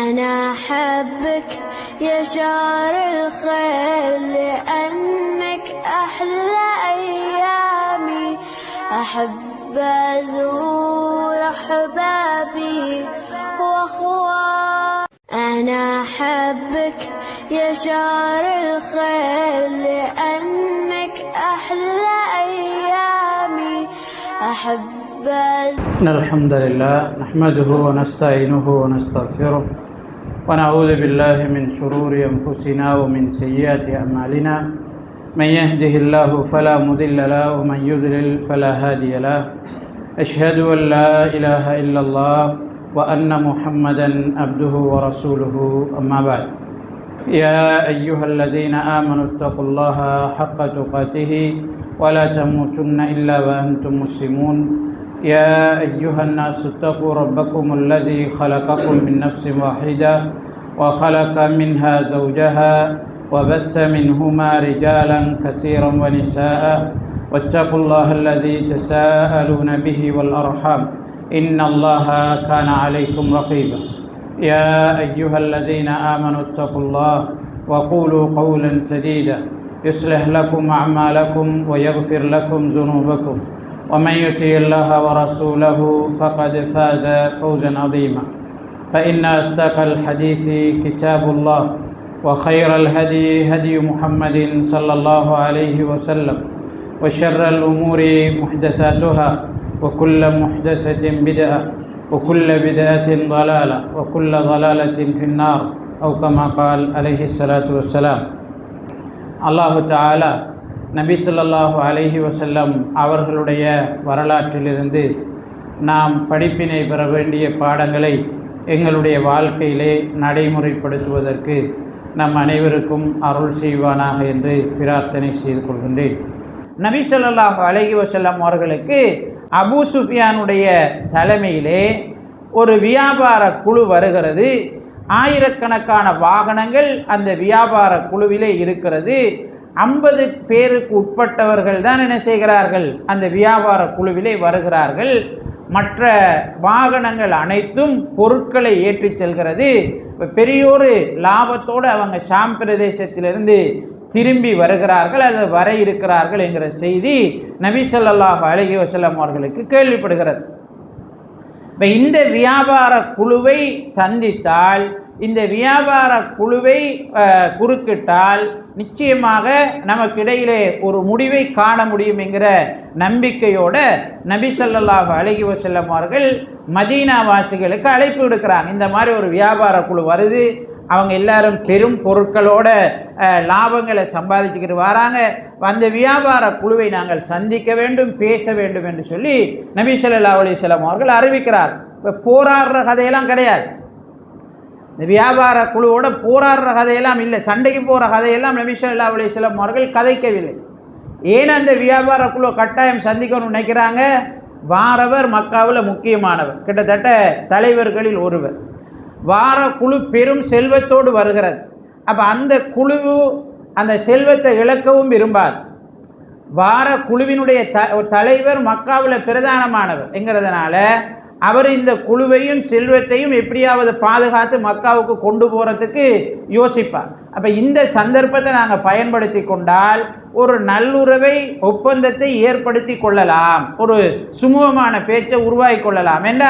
أنا أحبك يا شهر الخير لأنك أحلى أيامي أحب أزور أحبابي وأخواني أنا أحبك يا شهر الخير لأنك أحلى أيامي أحب إن الحمد لله نحمده ونستعينه ونستغفره ونعوذ بالله من شرور أنفسنا ومن سيئات أعمالنا من يهده الله فلا مضل له ومن يضلل فلا هادي له أشهد أن لا إله إلا الله وأن محمدا عبده ورسوله أما بعد يا أيها الذين آمنوا اتقوا الله حق تقاته ولا تموتن إلا وأنتم مسلمون يا أيها الناس اتقوا ربكم الذي خلقكم من نفس واحدة وخلق منها زوجها وبث منهما رجالا كثيرا ونساء واتقوا الله الذي تساءلون به والأرحام إن الله كان عليكم رقيبا يا أيها الذين آمنوا اتقوا الله وقولوا قولا سديدا يصلح لكم أعمالكم ويغفر لكم ذنوبكم ومن يطع الله ورسوله فقد فاز فوزا عظيما فإن أصدق الحديث كتاب الله وخير الهدي هدي محمد صلى الله عليه وسلم وشر الأمور محدثاتها وكل محدثة بدعة وكل بدعة ضلالة وكل ضلالة في النار أو كما قال عليه الصلاة والسلام. அல்லாஹு தஆலா நபி ஸல்லல்லாஹு அலைஹி வஸல்லம் அவர்களுடைய வரலாற்றிலிருந்து நாம் படிப்பினை பெற வேண்டிய பாடங்களை எங்களுடைய வாழ்க்கையிலே நடைமுறைப்படுத்துவதற்கு நம் அனைவருக்கும் அருள் செய்வானாக என்று பிரார்த்தனை செய்து கொள்கின்றேன். நபி ஸல்லல்லாஹு அலைஹி வஸல்லம் அவர்களுக்கு அபூ சுஃபியானுடைய தலைமையிலே ஒரு வியாபார குழு வருகிறது. ஆயிரக்கணக்கான வாகனங்கள் அந்த வியாபார குழுவிலே இருக்கிறது. 50 பேருக்கு உட்பட்டவர்கள் தான் என்ன செய்கிறார்கள், அந்த வியாபார குழுவிலே வருகிறார்கள். மற்ற வாகனங்கள் அனைத்தும் பொருட்களை ஏற்றி செல்கிறது. பெரியோரு லாபத்தோடு அவங்க ஷாம் பிரதேசத்திலிருந்து திரும்பி வருகிறார்கள், அது வர இருக்கிறார்கள் என்கிற செய்தி நபி ஸல்லல்லாஹு அலைஹி வஸல்லம் அவர்களுக்கு கேள்விப்படுகிறது. இப்போ இந்த வியாபார குழுவை சந்தித்தால், இந்த வியாபார குழுவை குறுக்கிட்டால் நிச்சயமாக நமக்கிடையிலே ஒரு முடிவை காண முடியும் என்கிற நம்பிக்கையோடு நபி ஸல்லல்லாஹு அலைஹி வஸல்லம் அவர்கள் மதீனா வாசிகளுக்கு அழைப்பு விடுக்கிறாங்க. இந்த மாதிரி ஒரு வியாபார குழு வருது, அவங்க எல்லாரும் பெரும் பொருட்களோட லாபங்களை சம்பாதிச்சுக்கிட்டு வராங்க, அந்த வியாபார குழுவை நாங்கள் சந்திக்க வேண்டும், பேச வேண்டும் என்று சொல்லி நபி ஸல்லல்லாஹு அலைஹி வஸல்லம் அவர்கள் அறிவிக்கிறார். இப்போ போராடுற கதையெல்லாம் கிடையாது, இந்த வியாபார குழுவோட போராடுற கதையெல்லாம் இல்லை, சண்டைக்கு போகிற கதையெல்லாம் நபி ஸல்லல்லாஹு அலைஹி வஸல்லம் அவர்கள் கதைக்கவில்லை. ஏன் அந்த வியாபார குழுவை கட்டாயம் சந்திக்கணும்னு நினைக்கிறாங்க? வாரவர் மக்காவில் முக்கியமானவர், கிட்டத்தட்ட தலைவர்களில் ஒருவர். வார குழு பெரும் செல்வத்தோடு வருகிறது. அப்போ அந்த குழு அந்த செல்வத்தை இழக்கவும் விரும்பாது. வார குழுவினுடைய தலைவர் மக்காவில் பிரதானமானவர் என்கிறதுனால அவர் இந்த குழுவையும் செல்வத்தையும் எப்படியாவது பாதுகாத்து மக்காவுக்கு கொண்டு போகிறதுக்கு யோசிப்பார். அப்போ இந்த சந்தர்ப்பத்தை நாங்கள் பயன்படுத்தி கொண்டால் ஒரு நல்லுறவை ஒப்பந்தத்தை ஏற்படுத்தி கொள்ளலாம், ஒரு சுமூகமான பேச்சை உருவாக்கி கொள்ளலாம் என்ற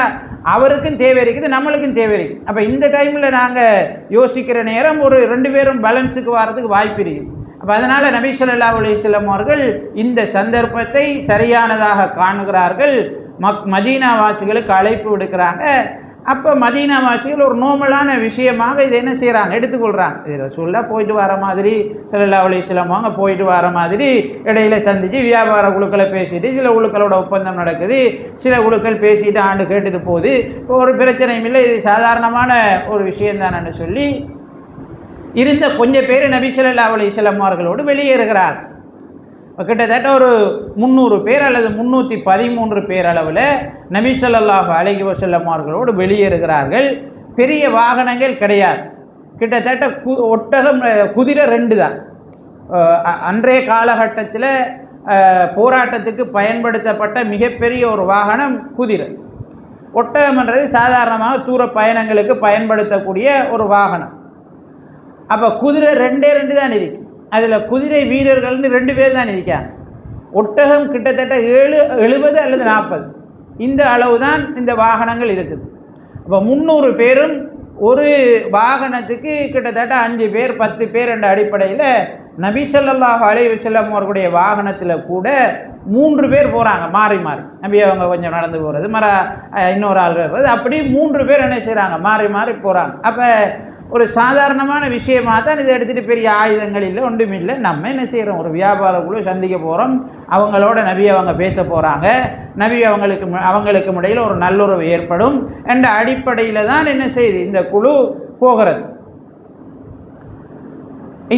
அவருக்கும் தேவை இருக்குது, நம்மளுக்கும் தேவை இருக்குது. அப்போ இந்த டைமில் நாங்கள் யோசிக்கிற நேரம் ஒரு 2 பேரும் பேலன்ஸுக்கு வர்றதுக்கு வாய்ப்பு இருக்குது. அப்போ அதனால் நபி ஸல்லல்லாஹு அலைஹி வஸல்லம் அவர்கள் இந்த சந்தர்ப்பத்தை சரியானதாக காணுகிறார்கள். மதீனா வாசிகளுக்கு அழைப்பு விடுக்கிறாங்க. அப்போ மதீனா வாசிகள் ஒரு நோமலான விஷயமாக இதை என்ன செய்கிறாங்க, எடுத்துக்கொள்கிறாங்க. இதில் சொல்ல போயிட்டு வர மாதிரி ஸல்லல்லாஹு அலைஹி வஸல்லம் அவங்க போயிட்டு வர மாதிரி இடையில சந்தித்து வியாபார குழுக்களை பேசிட்டு சில குழுக்களோட ஒப்பந்தம் நடக்குது, சில குழுக்கள் பேசிட்டு ஆண்டு கேட்டுட்டு போகுது, ஒரு பிரச்சனையும் இல்லை, இது சாதாரணமான ஒரு விஷயம்தானு சொல்லி இருந்த கொஞ்சம் பேர் நபி ஸல்லல்லாஹு அலைஹி வஸல்லம் அவர்களோடு வெளியேறுகிறார். கிட்டத்தட்ட ஒரு 300 பேர் அல்லது 313 பேர் அளவில் நபி ஸல்லல்லாஹு அலைஹி வஸல்லம் அவர்களோடு வெளியேறுகிறார்கள். பெரிய வாகனங்கள் கிடையாது, கிட்டத்தட்ட ஒட்டகம் குதிரை 2 தான். அன்றைய ஒட்டகம்ன்றது சாதாரணமாக தூர பயணங்களுக்கு பயன்படுத்தக்கூடிய ஒரு வாகனம். அப்போ குதிரை ரெண்டே தான் இருக்கு. அதில் குதிரை வீரர்கள்னு 2 பேர் தான் இருக்காங்க. ஒட்டகம் கிட்டத்தட்ட 70 அல்லது 40 இந்த அளவு தான் இந்த வாகனங்கள் இருக்குது. அப்போ 300 பேரும் ஒரு வாகனத்துக்கு கிட்டத்தட்ட 5 பேர் 10 பேர் என்ற அடிப்படையில் நபி ஸல்லல்லாஹு அலைஹி வஸல்லம் அவர்களுடைய வாகனத்தில் கூட 3 பேர் போகிறாங்க மாறி மாறி. நபி அவங்க கொஞ்சம் நடந்து போகிறது, இன்னொரு ஆள் வர்றது, அப்படி 3 பேர் என்ன செய்கிறாங்க, மாறி மாறி போகிறாங்க. அப்போ ஒரு சாதாரணமான விஷயமாக தான் இதை எடுத்துகிட்டு பெரிய ஆயுதங்கள் இல்லை, ஒன்றும் இல்லை. நம்ம என்ன செய்கிறோம், ஒரு வியாபார குழு சந்திக்க போகிறோம், அவங்களோட நபி அவங்க பேச போகிறாங்க, நபி அவங்களுக்கு இடையில் ஒரு நல்லுறவு ஏற்படும் என்ற அடிப்படையில் தான் என்ன செய்யுது இந்த குழு போகிறது.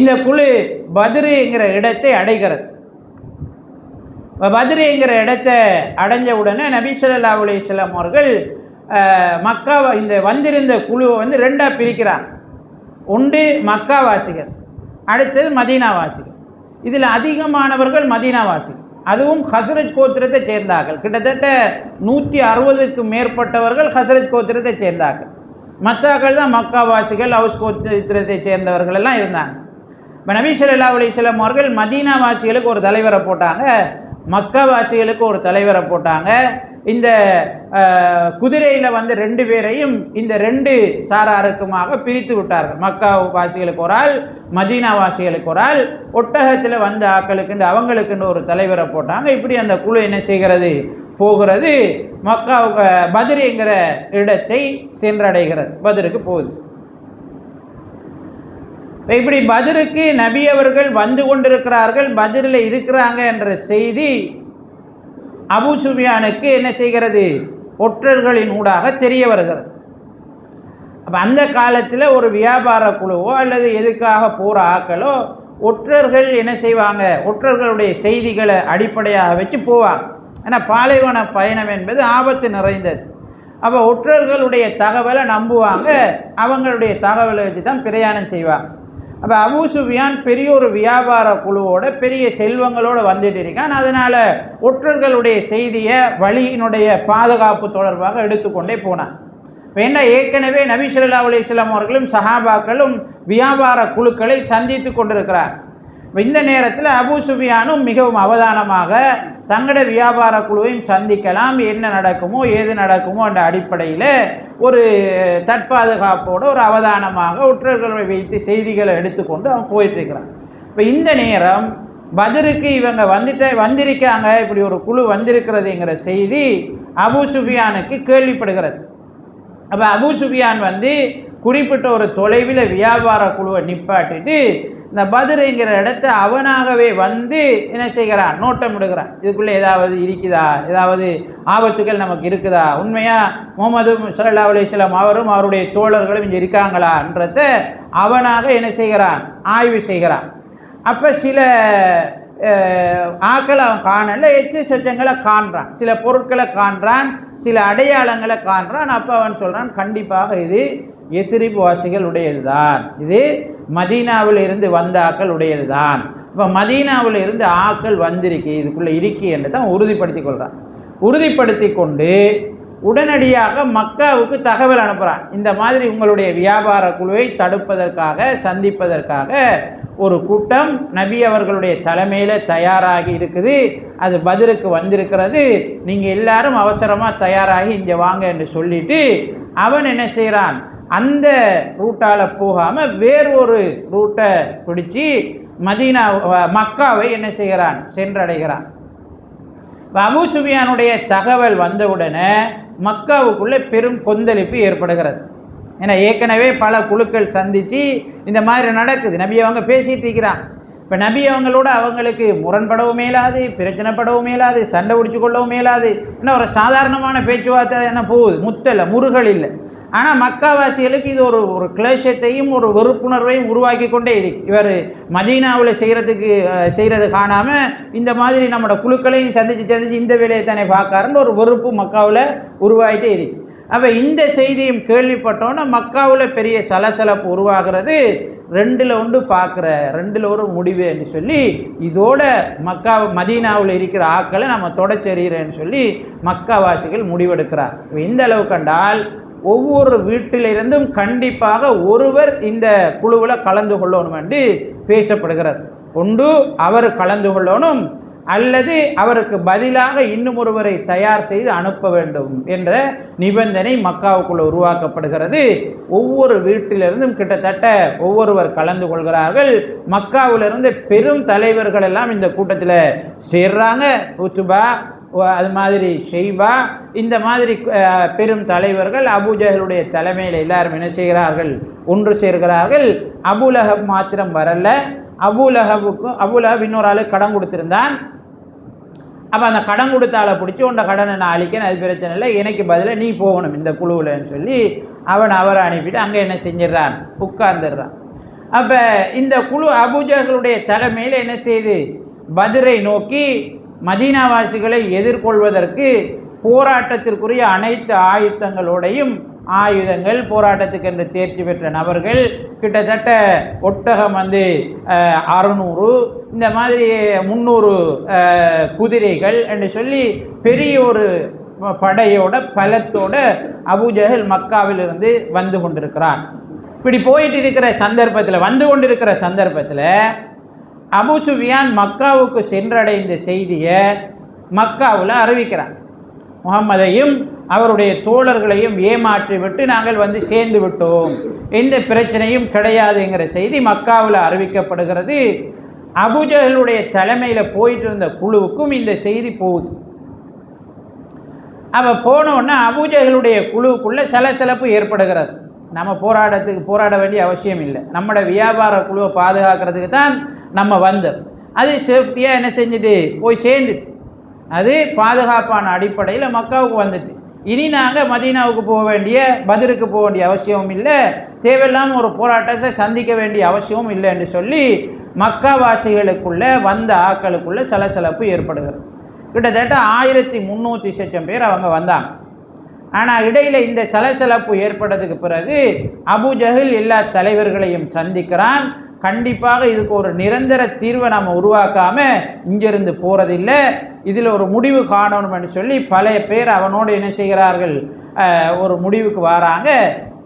இந்த குழு பத்ருங்கிற இடத்தை அடைகிறது. பத்ருங்கிற இடத்தை அடைஞ்ச உடனே நபி ஸல்லல்லாஹு அலைஹி வஸல்லம் அவர்கள் மக்காவை இந்த வந்திருந்த குழுவை வந்து 2ஆக பிரிக்கிறாங்க. ஒன்று மக்காவாசிகள், அடுத்தது மதீனாவாசிகள். இதில் அதிகமானவர்கள் மதீனாவாசிகள், அதுவும் ஹஸ்ரஜ் கோத்திரத்தை சேர்ந்தார்கள். கிட்டத்தட்ட 160க்கு மேற்பட்டவர்கள் ஹஸ்ரஜ் கோத்திரத்தை சேர்ந்தார்கள். மத்தாக்கள் தான் மக்காவாசிகள், ஹவுஸ் கோத்திரத்தை சேர்ந்தவர்கள் எல்லாம் இருந்தாங்க. இப்போ நபி ஸல்லல்லாஹு அலைஹி வஸல்லம் அவர்கள் மதீனாவாசிகளுக்கு ஒரு தலைவரை போட்டாங்க, மக்காவாசிகளுக்கு ஒரு தலைவரை போட்டாங்க. இந்த குதிரையில் வந்த 2 பேரையும் இந்த 2 சாராருக்குமாக பிரித்து விட்டார்கள். மக்கா வாசிகளுக்கு ஒரு ஆள், மதீனா வாசிகளுக்கு ஒரு ஆள், ஒட்டகத்தில் வந்த ஆக்களுக்கு அவங்களுக்குன்னு ஒரு தலைவரை போட்டாங்க. இப்படி அந்த குழு என்ன செய்கிறது, போகிறது, மக்கா பத்ருங்கிற இடத்தை சென்றடைகிறது, பத்ருக்கு போகுது. இப்படி பத்ருக்கு நபி அவர்கள் வந்து கொண்டிருக்கிறார்கள், பத்ரில் இருக்கிறாங்க என்ற செய்தி அபூ சுஃபியானுக்கு என்ன செய்கிறது, ஒற்றர்களின் ஊடாக தெரிய வருகிறது. அப்போ அந்த காலத்தில் ஒரு வியாபார குழுவோ அல்லது எதுக்காக போகிற ஆக்களோ ஒற்றர்கள் என்ன செய்வாங்க, ஒற்றர்களுடைய செய்திகளை அடிப்படையாக வச்சு போவாங்க. ஏன்னா பாலைவன பயணம் என்பது ஆபத்து நிறைந்தது. அப்போ ஒற்றர்களுடைய தகவலை நம்புவாங்க, அவங்களுடைய தகவலை வச்சு தான் பிரயாணம் செய்வாங்க. அப்போ அபூ சுஃபியான் பெரிய ஒரு வியாபார குழுவோட பெரிய செல்வங்களோடு வந்துட்டு இருக்கான். அதனால் ஒற்றர்களுடைய செய்தியை வழியினுடைய பாதுகாப்பு தொடர்பாக எடுத்துக்கொண்டே போனான். வேண்டா ஏற்கனவே நபி ஸல்லல்லாஹு அலைஹி வஸல்லம் அவர்களும் சஹாபாக்களும் வியாபார குழுக்களை சந்தித்து கொண்டிருக்கிறார். இந்த நேரத்தில் அபூ சுஃபியானும் மிகவும் அவதானமாக தங்களோட வியாபார குழுவையும் சந்திக்கலாம், என்ன நடக்குமோ ஏது நடக்குமோ என்ற அடிப்படையில் ஒரு தற்பாதுகாப்போடு ஒரு அவதானமாக ஒற்றர்களை வைத்து செய்திகளை எடுத்துக்கொண்டு அவன் போயிட்டுருக்கிறான். இப்போ இந்த நேரம் பத்ருக்கு இவங்க வந்திருக்காங்க, இப்படி ஒரு குழு வந்திருக்கிறதுங்கிற செய்தி அபூ சுஃபியானுக்கு கேள்விப்படுகிறது. அப்போ அபூ சுஃபியான் வந்து குறிப்பிட்ட ஒரு தொலைவில் வியாபார குழுவை நிப்பாட்டிட்டு இந்த பத்ருங்கிற இடத்த அவனாகவே வந்து என்ன செய்கிறான், நோட்டம் விடுகிறான். இதுக்குள்ளே ஏதாவது இருக்குதா, ஏதாவது ஆபத்துகள் நமக்கு இருக்குதா, உண்மையாக முஹம்மது ஸல்லல்லாஹு அலைஹி வஸல்லம் அவரும் அவருடைய தோழர்களும் இங்கே இருக்காங்களான்றத அவனாக என்ன செய்கிறான், ஆய்வு செய்கிறான். அப்போ சில ஆக்களை அவன் காணல, எச்சு சச்சங்களை காண்றான், சில பொருட்களை காண்றான், சில அடையாளங்களை காண்றான். அப்போ அவன் சொல்கிறான், கண்டிப்பாக இது எஸ்ரிப் வாசிகள் உடையது தான், இது மதீனாவில் இருந்து வந்த ஆக்கள் உடையது தான். இப்போ மதீனாவில் இருந்து ஆக்கள் வந்திருக்கு, இதுக்குள்ளே இருக்கு என்று தான் உறுதிப்படுத்தி கொள்கிறான். உறுதிப்படுத்தி கொண்டு உடனடியாக மக்காவுக்கு தகவல் அனுப்புகிறான். இந்த மாதிரி உங்களுடைய வியாபார குழுவை தடுப்பதற்காக சந்திப்பதற்காக ஒரு கூட்டம் நபி அவர்களுடைய தலைமையில் தயாராகி இருக்குது, அது பத்ருக்கு வந்திருக்கிறது, நீங்கள் எல்லாரும் அவசரமாக தயாராகி இங்கே வாங்க என்று சொல்லிட்டு அவன் என்ன செய்கிறான், அந்த ரூட்டால் போகாமல் வேறு ஒரு ரூட்டை பிடிச்சி மக்காவை என்ன செய்கிறான், சென்றடைகிறான். அபூ சுஃபியானுடைய தகவல் வந்தவுடனே மக்காவுக்குள்ளே பெரும் கொந்தளிப்பு ஏற்படுகிறது. ஏன்னா ஏற்கனவே பல குழுக்கள் சந்தித்து இந்த மாதிரி நடக்குது, நபி அவங்க பேசிகிட்டு இருக்கிறான். இப்போ நபி அவங்களோட அவங்களுக்கு முரண்படவும் மேலாது, பிரச்சனைப்படவும் மேலாது, சண்டை பிடிச்சி கொள்ளவும் மேலாது. ஏன்னா ஒரு சாதாரணமான பேச்சுவார்த்தை என்ன போகுது, முத்தலை முருகல் இல்லை. ஆனால் மக்காவாசிகளுக்கு இது ஒரு கிளேஷத்தையும் ஒரு வெறுப்புணர்வையும் உருவாக்கி கொண்டே இருக்கு. இவர் மதீனாவில் செய்கிறது காணாமல் இந்த மாதிரி நம்மளோட குழுக்களையும் சந்தித்து இந்த வேலையை தானே பார்க்காருன்னு ஒரு வெறுப்பு மக்காவில் உருவாகிட்டே இருக்கு. அப்போ இந்த செய்தியும் கேள்விப்பட்டோன்னா மக்காவில் பெரிய சலசலப்பு உருவாகிறது. 2ல் 1 பார்க்குற 2ல் ஒரு முடிவு என்று சொல்லி இதோட மதீனாவில் இருக்கிற ஆக்களை நம்ம தொடச்செறிகிறேன்னு சொல்லி மக்காவாசிகள் முடிவெடுக்கிறார். இந்த அளவு கண்டால் ஒவ்வொரு வீட்டிலிருந்தும் கண்டிப்பாக ஒருவர் இந்த குழுவில் கலந்து கொள்ளணும் என்று பேசப்படுகிறது. ஒன்று அவர் கலந்து கொள்ளணும், அல்லது அவருக்கு பதிலாக இன்னும் ஒருவரை தயார் செய்து அனுப்ப வேண்டும் என்ற நிபந்தனை மக்காவுக்குள்ள உருவாக்கப்படுகிறது. ஒவ்வொரு வீட்டிலிருந்தும் கிட்டத்தட்ட ஒவ்வொருவர் கலந்து கொள்கிறார்கள். மக்காவிலிருந்து பெரும் தலைவர்கள் எல்லாம் இந்த கூட்டத்தில் சேர்றாங்க. உத்துபா, அது மாதிரி ஷெய்பா, இந்த மாதிரி பெரும் தலைவர்கள் அபூஜஹலுடைய தலைமையில் எல்லாரும் என்ன செய்கிறார்கள், ஒன்று சேர்கிறார்கள். அபூலஹப் மாத்திரம் வரல. அபூலஹப் இன்னொரு ஆளு கடன் கொடுத்திருந்தான். அப்போ அந்த கடன் கொடுத்த ஆளை பிடிச்சி உன்னை கடனை நான் அழிக்கணும், அது பிரச்சனை இல்லை, எனக்கு பதிலாக நீ போகணும் இந்த குழுவில்னு சொல்லி அவரை அனுப்பிட்டு அங்கே என்ன செஞ்சிடறான், உட்கார்ந்துடுறான். அப்போ இந்த குழு அபூஜஹலுடைய தலைமையில் என்ன செய்து பத்ரை நோக்கி மதீனாவாசிகளை எதிர்கொள்வதற்கு போராட்டத்திற்குரிய அனைத்து ஆயுதங்கள் போராட்டத்துக்கு என்று தேர்ச்சி பெற்ற நபர்கள் கிட்டத்தட்ட ஒட்டகம் 600, இந்த மாதிரி 300 குதிரைகள் என்று சொல்லி பெரிய ஒரு படையோட பலத்தோட அபூஜஹல் மக்காவிலிருந்து வந்து கொண்டிருக்கிறான். இப்படி போயிட்டு இருக்கிற சந்தர்ப்பத்தில் வந்து கொண்டிருக்கிற சந்தர்ப்பத்தில் அபூ சுஃபியான் மக்காவுக்கு சென்றடைந்த செய்தியை மக்காவில் அறிவிக்கிறான். முகம்மதையும் அவருடைய தோழர்களையும் ஏமாற்றி விட்டு நாங்கள் வந்து சேர்ந்து விட்டோம், எந்த பிரச்சனையும் கிடையாதுங்கிற செய்தி மக்காவில் அறிவிக்கப்படுகிறது. அபூஜஹலுடைய தலைமையில் போயிட்டு இருந்த குழுவுக்கும் இந்த செய்தி போகுது. அப்போ போனோன்னா அபூஜஹலுடைய குழுவுக்குள்ளே சலசலப்பு ஏற்படுகிறது. நம்ம போராட வேண்டிய அவசியம் இல்லை, நம்மளோட வியாபார குழுவை பாதுகாக்கிறதுக்கு தான் நம்ம வந்தோம். அது சேஃப்டியாக என்ன செஞ்சுட்டு போய் சேர்ந்துட்டு அது பாதுகாப்பான அடிப்படையில் மக்காவுக்கு வந்துட்டு இனி நாங்கள் மதீனாவுக்கு போக வேண்டிய பத்ருக்கு போக வேண்டிய அவசியமும் இல்லை, தேவையில்லாமல் ஒரு போராட்டத்தை சந்திக்க வேண்டிய அவசியமும் இல்லை என்று சொல்லி மக்காவாசிகளுக்குள்ளே வந்த ஆக்களுக்குள்ளே சலசலப்பு ஏற்படுகிறது. கிட்டத்தட்ட 1300 லட்சம் பேர் அவங்க வந்தாங்க. ஆனால் இடையில் இந்த சலசலப்பு ஏற்பட்டதுக்கு பிறகு அபூஜஹல் எல்லா தலைவர்களையும் சந்திக்கிறான். கண்டிப்பாக இதுக்கு ஒரு நிரந்தர தீர்வை நம்ம உருவாக்காமல் இங்கிருந்து போகிறதில்லை, இதில் ஒரு முடிவு காணணும்னு சொல்லி பல பேர் அவனோடு என்ன செய்கிறார்கள், ஒரு முடிவுக்கு வராங்க.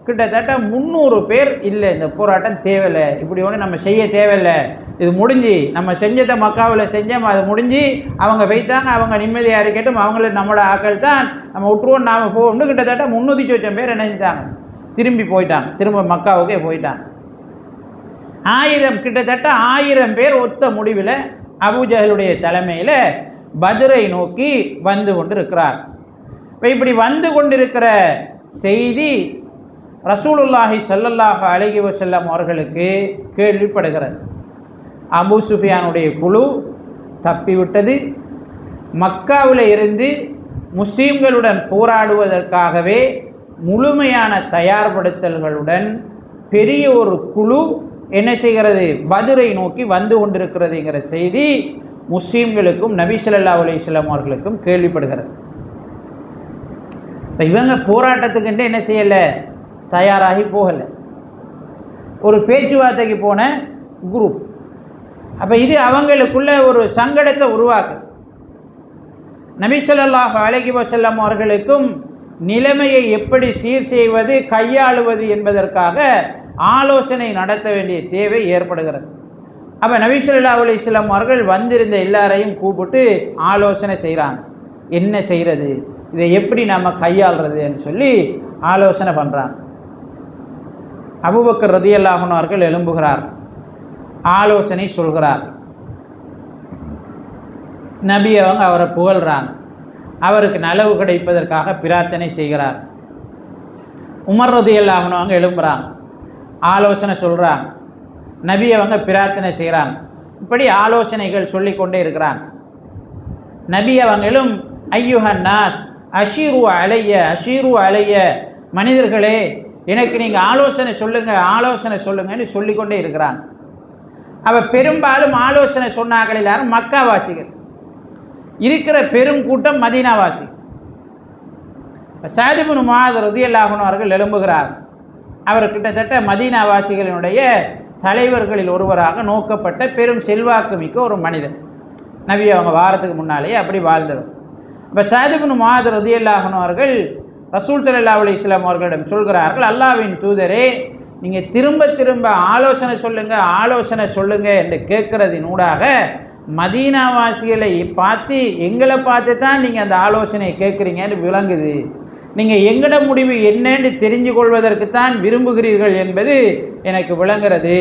கிட்டத்தட்ட 300 பேர் இல்லை, இந்த போராட்டம் தேவையில்லை, இப்படி ஒன்று நம்ம செய்ய தேவையில்லை, இது முடிஞ்சு நம்ம செஞ்சதை மக்காவில் செஞ்சோம், அது முடிஞ்சு அவங்க வைத்தாங்க, அவங்க நிம்மதியாக இருக்கட்டும், அவங்கள நம்மளோட ஆக்கள் தான், நம்ம விட்டுருவோம், நாம் போகணும்னு கிட்டத்தட்ட 300 லட்சம் பேர் என்ன செஞ்சாங்க, திரும்பி போயிட்டாங்க, திரும்ப மக்காவுக்கே போயிட்டாங்க. கிட்டத்தட்ட 1000 பேர் ஒத்த முடிவில் அபூஜஹலுடைய தலைமையில் பத்ரை நோக்கி வந்து கொண்டு இருக்கிறார். இப்போ இப்படி வந்து கொண்டிருக்கிற செய்தி ரசூலுல்லாஹி ஸல்லல்லாஹு அலைஹி வஸல்லம் அவர்களுக்கு கேள்விப்படுகிறது. அபூ சுஃபியானுடைய குழு தப்பிவிட்டது, மக்காவில் இருந்து முஸ்லீம்களுடன் போராடுவதற்காகவே முழுமையான தயார்படுத்தல்களுடன் பெரிய ஒரு குழு என்ன செய்கிறது, பத்ரை நோக்கி வந்து கொண்டிருக்கிறதுங்கிற செய்தி முஸ்லீம்களுக்கும் நபி ஸல்லல்லாஹு அலைஹி வஸல்லம் அவர்களுக்கும் கேள்விப்படுகிறது. இப்போ இவங்க போராட்டத்துக்குன்ட்டு என்ன செய்யலை, தயாராகி போகலை, ஒரு பேச்சுவார்த்தைக்கு போன குரூப். அப்போ இது அவங்களுக்குள்ள ஒரு சங்கடத்தை உருவாக்கு. நபி ஸல்லல்லாஹு அலைஹி வஸல்லம் அவர்களுக்கும் நிலைமையை எப்படி சீர் செய்வது, கையாளுவது என்பதற்காக ஆலோசனை நடத்த வேண்டிய தேவை ஏற்படுகிறது. அப்போ நபி ஸல்லல்லாஹு அலைஹி வஸல்லம் அவர்கள் வந்திருந்த எல்லாரையும் கூப்பிட்டு ஆலோசனை செய்கிறாங்க, என்ன செய்கிறது, இதை எப்படி நம்ம கையாளுறதுன்னு சொல்லி ஆலோசனை பண்ணுறாங்க. அபூபக்கர் ரலியல்லாஹு அன்ஹு அவர்கள் எழும்புகிறார், ஆலோசனை சொல்கிறார். நபி அவங்க அவரை புகழ்கிறாங்க, அவருக்கு நலவு கிடைப்பதற்காக பிரார்த்தனை செய்கிறார். உமர் ரலியல்லாஹு அன்ஹு அவங்க எழும்புகிறாங்க, ஆலோசனை சொல்கிறாங்க, நபி அவங்க பிரார்த்தனை செய்கிறாங்க. இப்படி ஆலோசனைகள் சொல்லிக்கொண்டே இருக்கிறாங்க. நபி அவங்களும் ஐயுஹன் நாஸ் அஷீரு அலைய, மனிதர்களே எனக்கு நீங்கள் ஆலோசனை சொல்லுங்கன்னு சொல்லிக்கொண்டே இருக்கிறாங்க. அவள் பெரும்பாலும் ஆலோசனை சொன்னார்கள் எல்லாரும் மக்காவாசிகள், இருக்கிற பெரும் கூட்டம் மதீனாவாசி. சஅத் இப்னு முஆத் ரலியல்லாஹு அன்ஹு அவர்கள் எழும்புகிறார். அவர் கிட்டத்தட்ட மதீனாவாசிகளினுடைய தலைவர்களில் ஒருவராக நோக்கப்பட்ட பெரும் செல்வாக்கு மிக்க ஒரு மனிதர். நபி அவங்க வாரத்துக்கு முன்னாலேயே அப்படி வாழ்ந்தவர். இப்போ சஅத் இப்னு முஆத் ரலியல்லாஹு அன்ஹு அவர்கள் ரசூல் ஸல்லல்லாஹு அலைஹி வஸல்லம் அவர்களிடம் சொல்கிறார்கள், அல்லாஹ்வின் தூதரே, நீங்கள் திரும்ப திரும்ப ஆலோசனை சொல்லுங்கள் என்று கேட்குறதினூடாக மதீனாவாசிகளை பார்த்து எங்களை பார்த்து தான் நீங்கள் அந்த ஆலோசனையை கேட்குறீங்கன்னு விளங்குது. நீங்கள் எங்கட முடிவு என்னன்னு தெரிஞ்சு கொள்வதற்குத்தான் விரும்புகிறீர்கள் என்பது எனக்கு விளங்குகிறது.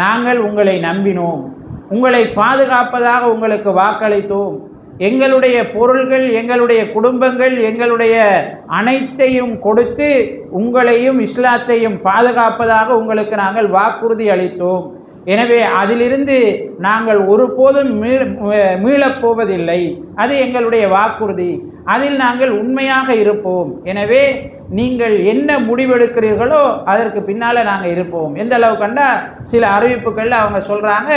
நாங்கள் உங்களை நம்பினோம், உங்களை பாதுகாப்பதாக உங்களுக்கு வாக்களித்தோம். எங்களுடைய பொருள்கள், எங்களுடைய குடும்பங்கள், எங்களுடைய அனைத்தையும் கொடுத்து உங்களையும் இஸ்லாத்தையும் பாதுகாப்பதாக உங்களுக்கு நாங்கள் வாக்குறுதி அளித்தோம். எனவே அதிலிருந்து நாங்கள் ஒருபோதும் மீளப்போவதில்லை. அது எங்களுடைய வாக்குறுதி, அதில் நாங்கள் உண்மையாக இருப்போம். எனவே நீங்கள் என்ன முடிவெடுக்கிறீர்களோ அதற்கு பின்னால் நாங்கள் இருப்போம். எந்த அளவு கண்டா சில அறிவிப்புகளில் அவங்க சொல்கிறாங்க,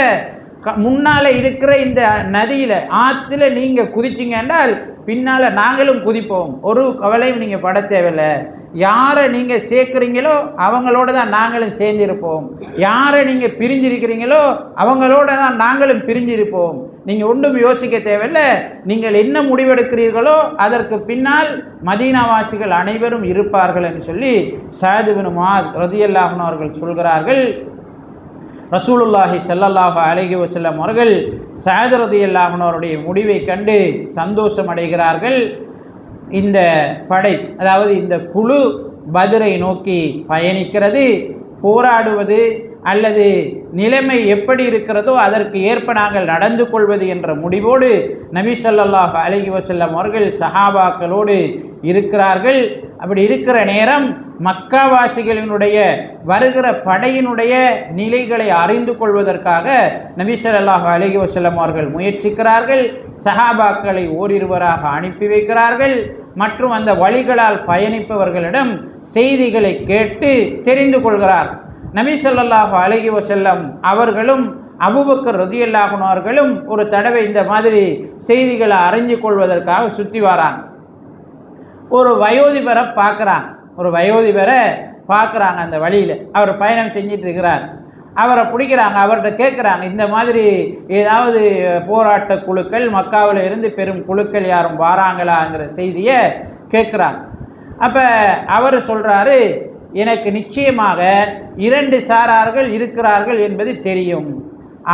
முன்னால் இருக்கிற இந்த நதியில் ஆற்றுல நீங்கள் குதிச்சிங்க என்றால் பின்னால் நாங்களும் குதிப்போம், ஒரு கவலையும் நீங்கள் பட தேவையில்லை. யாரை நீங்கள் சேர்க்குறீங்களோ அவங்களோட தான் நாங்களும் சேர்ந்திருப்போம், யாரை நீங்கள் பிரிஞ்சிருக்கிறீங்களோ அவங்களோட தான் நாங்களும் பிரிஞ்சிருப்போம். நீங்கள் ஒன்றும் யோசிக்க தேவையில்லை, நீங்கள் என்ன முடிவெடுக்கிறீர்களோ அதற்கு பின்னால் மதீனாவாசிகள் அனைவரும் இருப்பார்கள் என்று சொல்லி சஅத் இப்னு முஆத் ரலியல்லாஹு அன்ஹு அவர்கள் சொல்கிறார்கள். ரசூலுல்லாஹி ஸல்லல்லாஹு அலைஹி வஸல்லம் அவர்கள் சஅத் ரலியல்லாஹு அன்ஹு அவருடைய முடிவை கண்டு சந்தோஷம் அடைகிறார்கள். இந்த படை, அதாவது இந்த குழு பத்ரை நோக்கி பயணிக்கிறது, போராடுவது அல்லது நிலைமை எப்படி இருக்கிறதோ அதற்கு ஏற்ப நாங்கள் நடந்து கொள்வது என்ற முடிவோடு நபி ஸல்லல்லாஹு அலைஹி வஸல்லம் அவர்கள் சஹாபாக்களோடு இருக்கிறார்கள். அப்படி இருக்கிற நேரம் மக்காவாசிகளினுடைய வருகிற படையினுடைய நிலைகளை அறிந்து கொள்வதற்காக நபி ஸல்லல்லாஹு அலைஹி வஸல்லம் அவர்கள் முயற்சிக்கிறார்கள். சஹாபாக்களை ஓரிருவராக அனுப்பி வைக்கிறார்கள் மற்றும் அந்த வழிகளால் பயணிப்பவர்களிடம் செய்திகளை கேட்டு தெரிந்து கொள்கிறார். நபி ஸல்லல்லாஹு அலைஹி வஸல்லம் அவர்களும் அபூபக்கர் ரலியல்லாஹு அன்ஹு அவர்களும் ஒரு தடவை இந்த மாதிரி செய்திகளை அறிஞ்சு கொள்வதற்காக சுற்றி வராங்க. ஒரு வயோதிபரை பார்க்குறாங்க. அந்த வழியில் அவர் பயணம் செஞ்சிட்டு இருக்கிறார். அவரை பிடிக்கிறாங்க. அவர்கிட்ட கேட்குறாங்க, இந்த மாதிரி ஏதாவது போராட்ட குழுக்கள், மக்காவில் இருந்து பெரும் குழுக்கள் யாரும் வாராங்களாங்கிற செய்தியை கேட்குறாங்க. அப்போ அவர் சொல்கிறாரு, எனக்கு நிச்சயமாக 2 சாரார்கள் இருக்கிறார்கள் என்பது தெரியும்,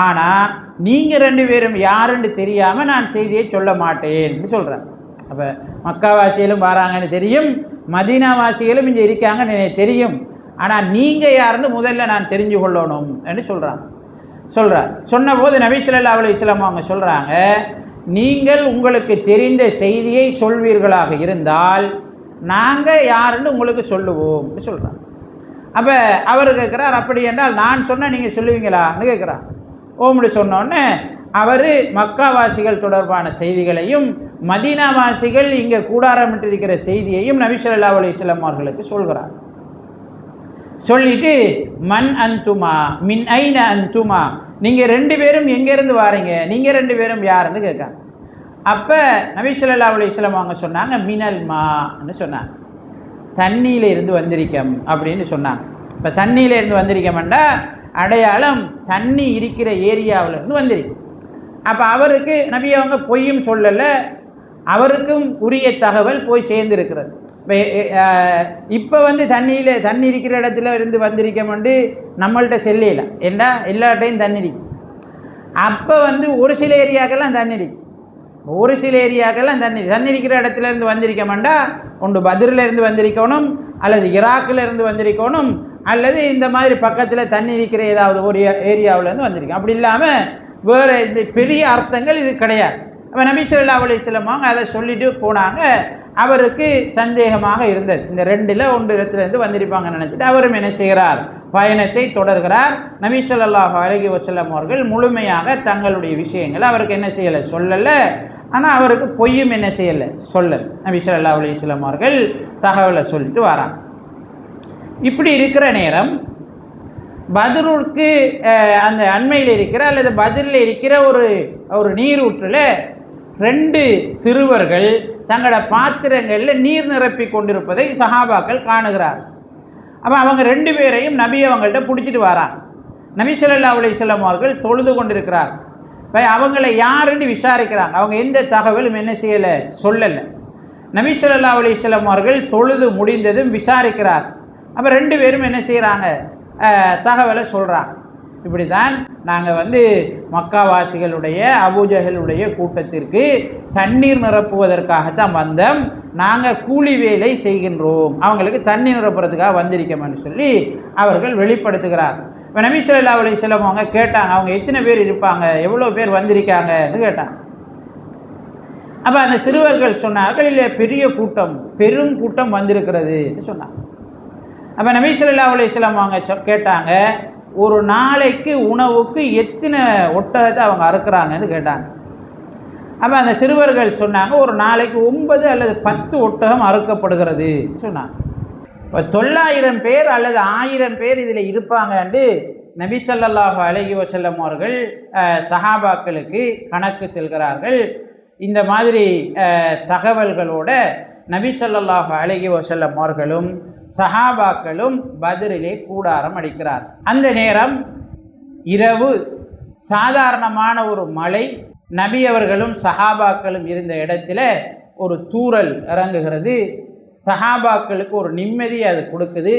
ஆனால் நீங்கள் 2 பேரும் யாருன்னு தெரியாமல் நான் செய்தியை சொல்ல மாட்டேன்னு சொல்கிறார். அப்போ மக்காவாசிகளும் வராங்கன்னு தெரியும், மதீனாவாசிகளும் இங்கே இருக்காங்கன்னு எனக்கு தெரியும், ஆனால் நீங்கள் யாருன்னு முதல்ல நான் தெரிஞ்சு கொள்ளணும் என்று சொல்கிறார். சொன்னபோது நபி ஸல்லல்லாஹு அலைஹி வஸல்லம் அவங்க சொல்கிறாங்க, நீங்கள் உங்களுக்கு தெரிந்த செய்தியை சொல்வீர்களாக இருந்தால் நாங்கள் யாருன்னு உங்களுக்கு சொல்லுவோம்னு சொல்கிறாங்க. அப்போ அவர் கேட்குறார், அப்படி என்றால் நான் சொன்னால் நீங்கள் சொல்லுவீங்களான்னு கேட்குறார். ஓம்னு சொன்னோன்னே அவர் மக்காவாசிகள் தொடர்பான செய்திகளையும் மதீனாவாசிகள் இங்கே கூடாரமிட்டிருக்கிற செய்தியையும் நபி ஸல்லல்லாஹு அலைஹி வஸல்லம் அவர்களுக்கு சொல்கிறார். சொல்லிட்டு, மன் அன்துமா மின் ஐன அன்துமா, நீங்கள் 2 பேரும் எங்கேருந்து வாரீங்க, நீங்கள் 2 பேரும் யாருன்னு கேட்காங்க. அப்போ நபி ஸல்லல்லாஹு அலைஹி வஸல்லம் அவங்க சொன்னாங்க, மினல் மான்னு சொன்னாங்க, தண்ணியில் இருந்து வந்திருக்கோம் அப்படின்னு சொன்னாங்க. இப்போ தண்ணியில் இருந்து வந்திருக்கோம்னா அடையாளம் தண்ணி இருக்கிற ஏரியாவிலேருந்து வந்திருக்கு. அப்போ அவருக்கு நபி அவங்க பொய்யும் சொல்லலை, அவருக்கும் உரிய தகவல் போய் சேர்ந்துருக்கிறது. இப்போ தண்ணி இருக்கிற இடத்துல இருந்து வந்திருக்கோம்னு நம்மள்கிட்ட செல்லையில் ஏன்னா எல்லாட்டையும் தண்ணி இருக்கு. அப்போ ஒரு சில ஏரியாக்கெல்லாம் தண்ணி இருக்கு, ஒரு சில ஏரியாக்கெல்லாம் தண்ணி இருக்கிற இடத்துல இருந்து வந்திருக்கோம்டா ஒன்று பத்ரில் இருந்து வந்திருக்கணும், அல்லது ஈராக்கில் இருந்து வந்திருக்கணும், அல்லது இந்த மாதிரி பக்கத்தில் தண்ணி இருக்கிற ஏதாவது ஒரு ஏரியாவிலேருந்து வந்திருக்கோம். அப்படி இல்லாமல் வேறு இந்த பெரிய அர்த்தங்கள் இது கிடையாது. அப்போ நபி ஸல்லல்லாஹு அலைஹி வஸல்லம் அவங்க அதை சொல்லிட்டு போனாங்க. அவருக்கு சந்தேகமாக இருந்தது, இந்த 2ல் 1 இடத்துலேருந்து வந்திருப்பாங்கன்னு நினச்சிட்டு அவரும் என்ன செய்கிறார், பயணத்தை தொடர்கிறார். நபி ஸல்லல்லாஹு அலைஹி வஸல்லம் அவர்கள் முழுமையாக தங்களுடைய விஷயங்களை அவருக்கு என்ன செய்யலை, சொல்லலை. ஆனால் அவருக்கு பொய்யும் என்ன செய்யலை, சொல்லலை. நபி ஸல்லல்லாஹு அலைஹி வஸல்லம் அவர்கள் தகவலை சொல்லிட்டு வராங்க. இப்படி இருக்கிற நேரம் பத்ருக்கு அந்த அண்மையில் இருக்கிற அல்லது பத்ரில் இருக்கிற ஒரு நீரூற்றில் 2 சிறுவர்கள் தங்களோட பாத்திரங்களில் நீர் நிரப்பி கொண்டிருப்பதை சஹாபாக்கள் காணுகிறார். அப்போ அவங்க 2 பேரையும் நபி அவங்கள்ட்ட பிடிச்சிட்டு வராங்க. நபி ஸல்லல்லாஹு அலைஹி வஸல்லம் அவர்கள் தொழுது கொண்டிருக்கிறார். இப்போ அவங்கள யாருன்னு விசாரிக்கிறாங்க. அவங்க எந்த தகவலும் என்ன செய்யலை, சொல்லலை. நபி ஸல்லல்லாஹு அலைஹி வஸல்லம் அவர்கள் தொழுது முடிந்ததும் விசாரிக்கிறார். அப்போ 2 பேரும் என்ன செய்கிறாங்க, தகவலை சொல்கிறாங்க. இப்படி தான் நாங்கள் மக்காவாசிகளுடைய அபூஜஹலுடைய கூட்டத்திற்கு தண்ணீர் நிரப்புவதற்காகத்தான் வந்தோம், நாங்கள் கூலி வேலை செய்கின்றோம், அவங்களுக்கு தண்ணீர் நிரப்புறதுக்காக வந்திருக்கோம்னு சொல்லி அவர்கள் வெளிப்படுத்துகிறார். இப்போ நபி ஸல்லல்லாஹு அலைஹி வஸல்லம் அவங்க கேட்டாங்க, அவங்க எத்தனை பேர் இருப்பாங்க, எவ்வளோ பேர் வந்திருக்காங்கன்னு கேட்டாங்க. அப்போ அந்த சிறுவர்கள் சொன்னார்கள், இல்லை பெரிய கூட்டம், பெரும் கூட்டம் வந்திருக்கிறதுன்னு சொன்னாங்க. அப்போ நபி ஸல்லல்லாஹு அலைஹி வஸல்லம் அவங்க கேட்டாங்க, ஒரு நாளைக்கு உணவுக்கு எத்தனை ஒட்டகத்தை அவங்க அறுக்கிறாங்கன்னு கேட்டாங்க. அப்போ அந்த சிறுவர்கள் சொன்னாங்க, ஒரு நாளைக்கு 9 அல்லது 10 ஒட்டகம் அறுக்கப்படுகிறது சொன்னாங்க. இப்போ 900 பேர் அல்லது 1000 பேர் இதில் இருப்பாங்கன்னு நபி ஸல்லல்லாஹு அலைஹி வஸல்லம் அவர்கள் சஹாபாக்களுக்கு கணக்கு செல்கிறார்கள். இந்த மாதிரி தகவல்களோட நபி ஸல்லல்லாஹு அலைஹி வஸல்லம் அவர்களும் சஹாபாக்களும் பத்ரிலே கூடாரம் அடிக்கிறார். அந்த நேரம் இரவு, சாதாரணமான ஒரு மழை, நபி அவர்களும் சஹாபாக்களும் இருந்த இடத்துல ஒரு தூறல் இறங்குகிறது. சஹாபாக்களுக்கு ஒரு நிம்மதி அது கொடுக்குது.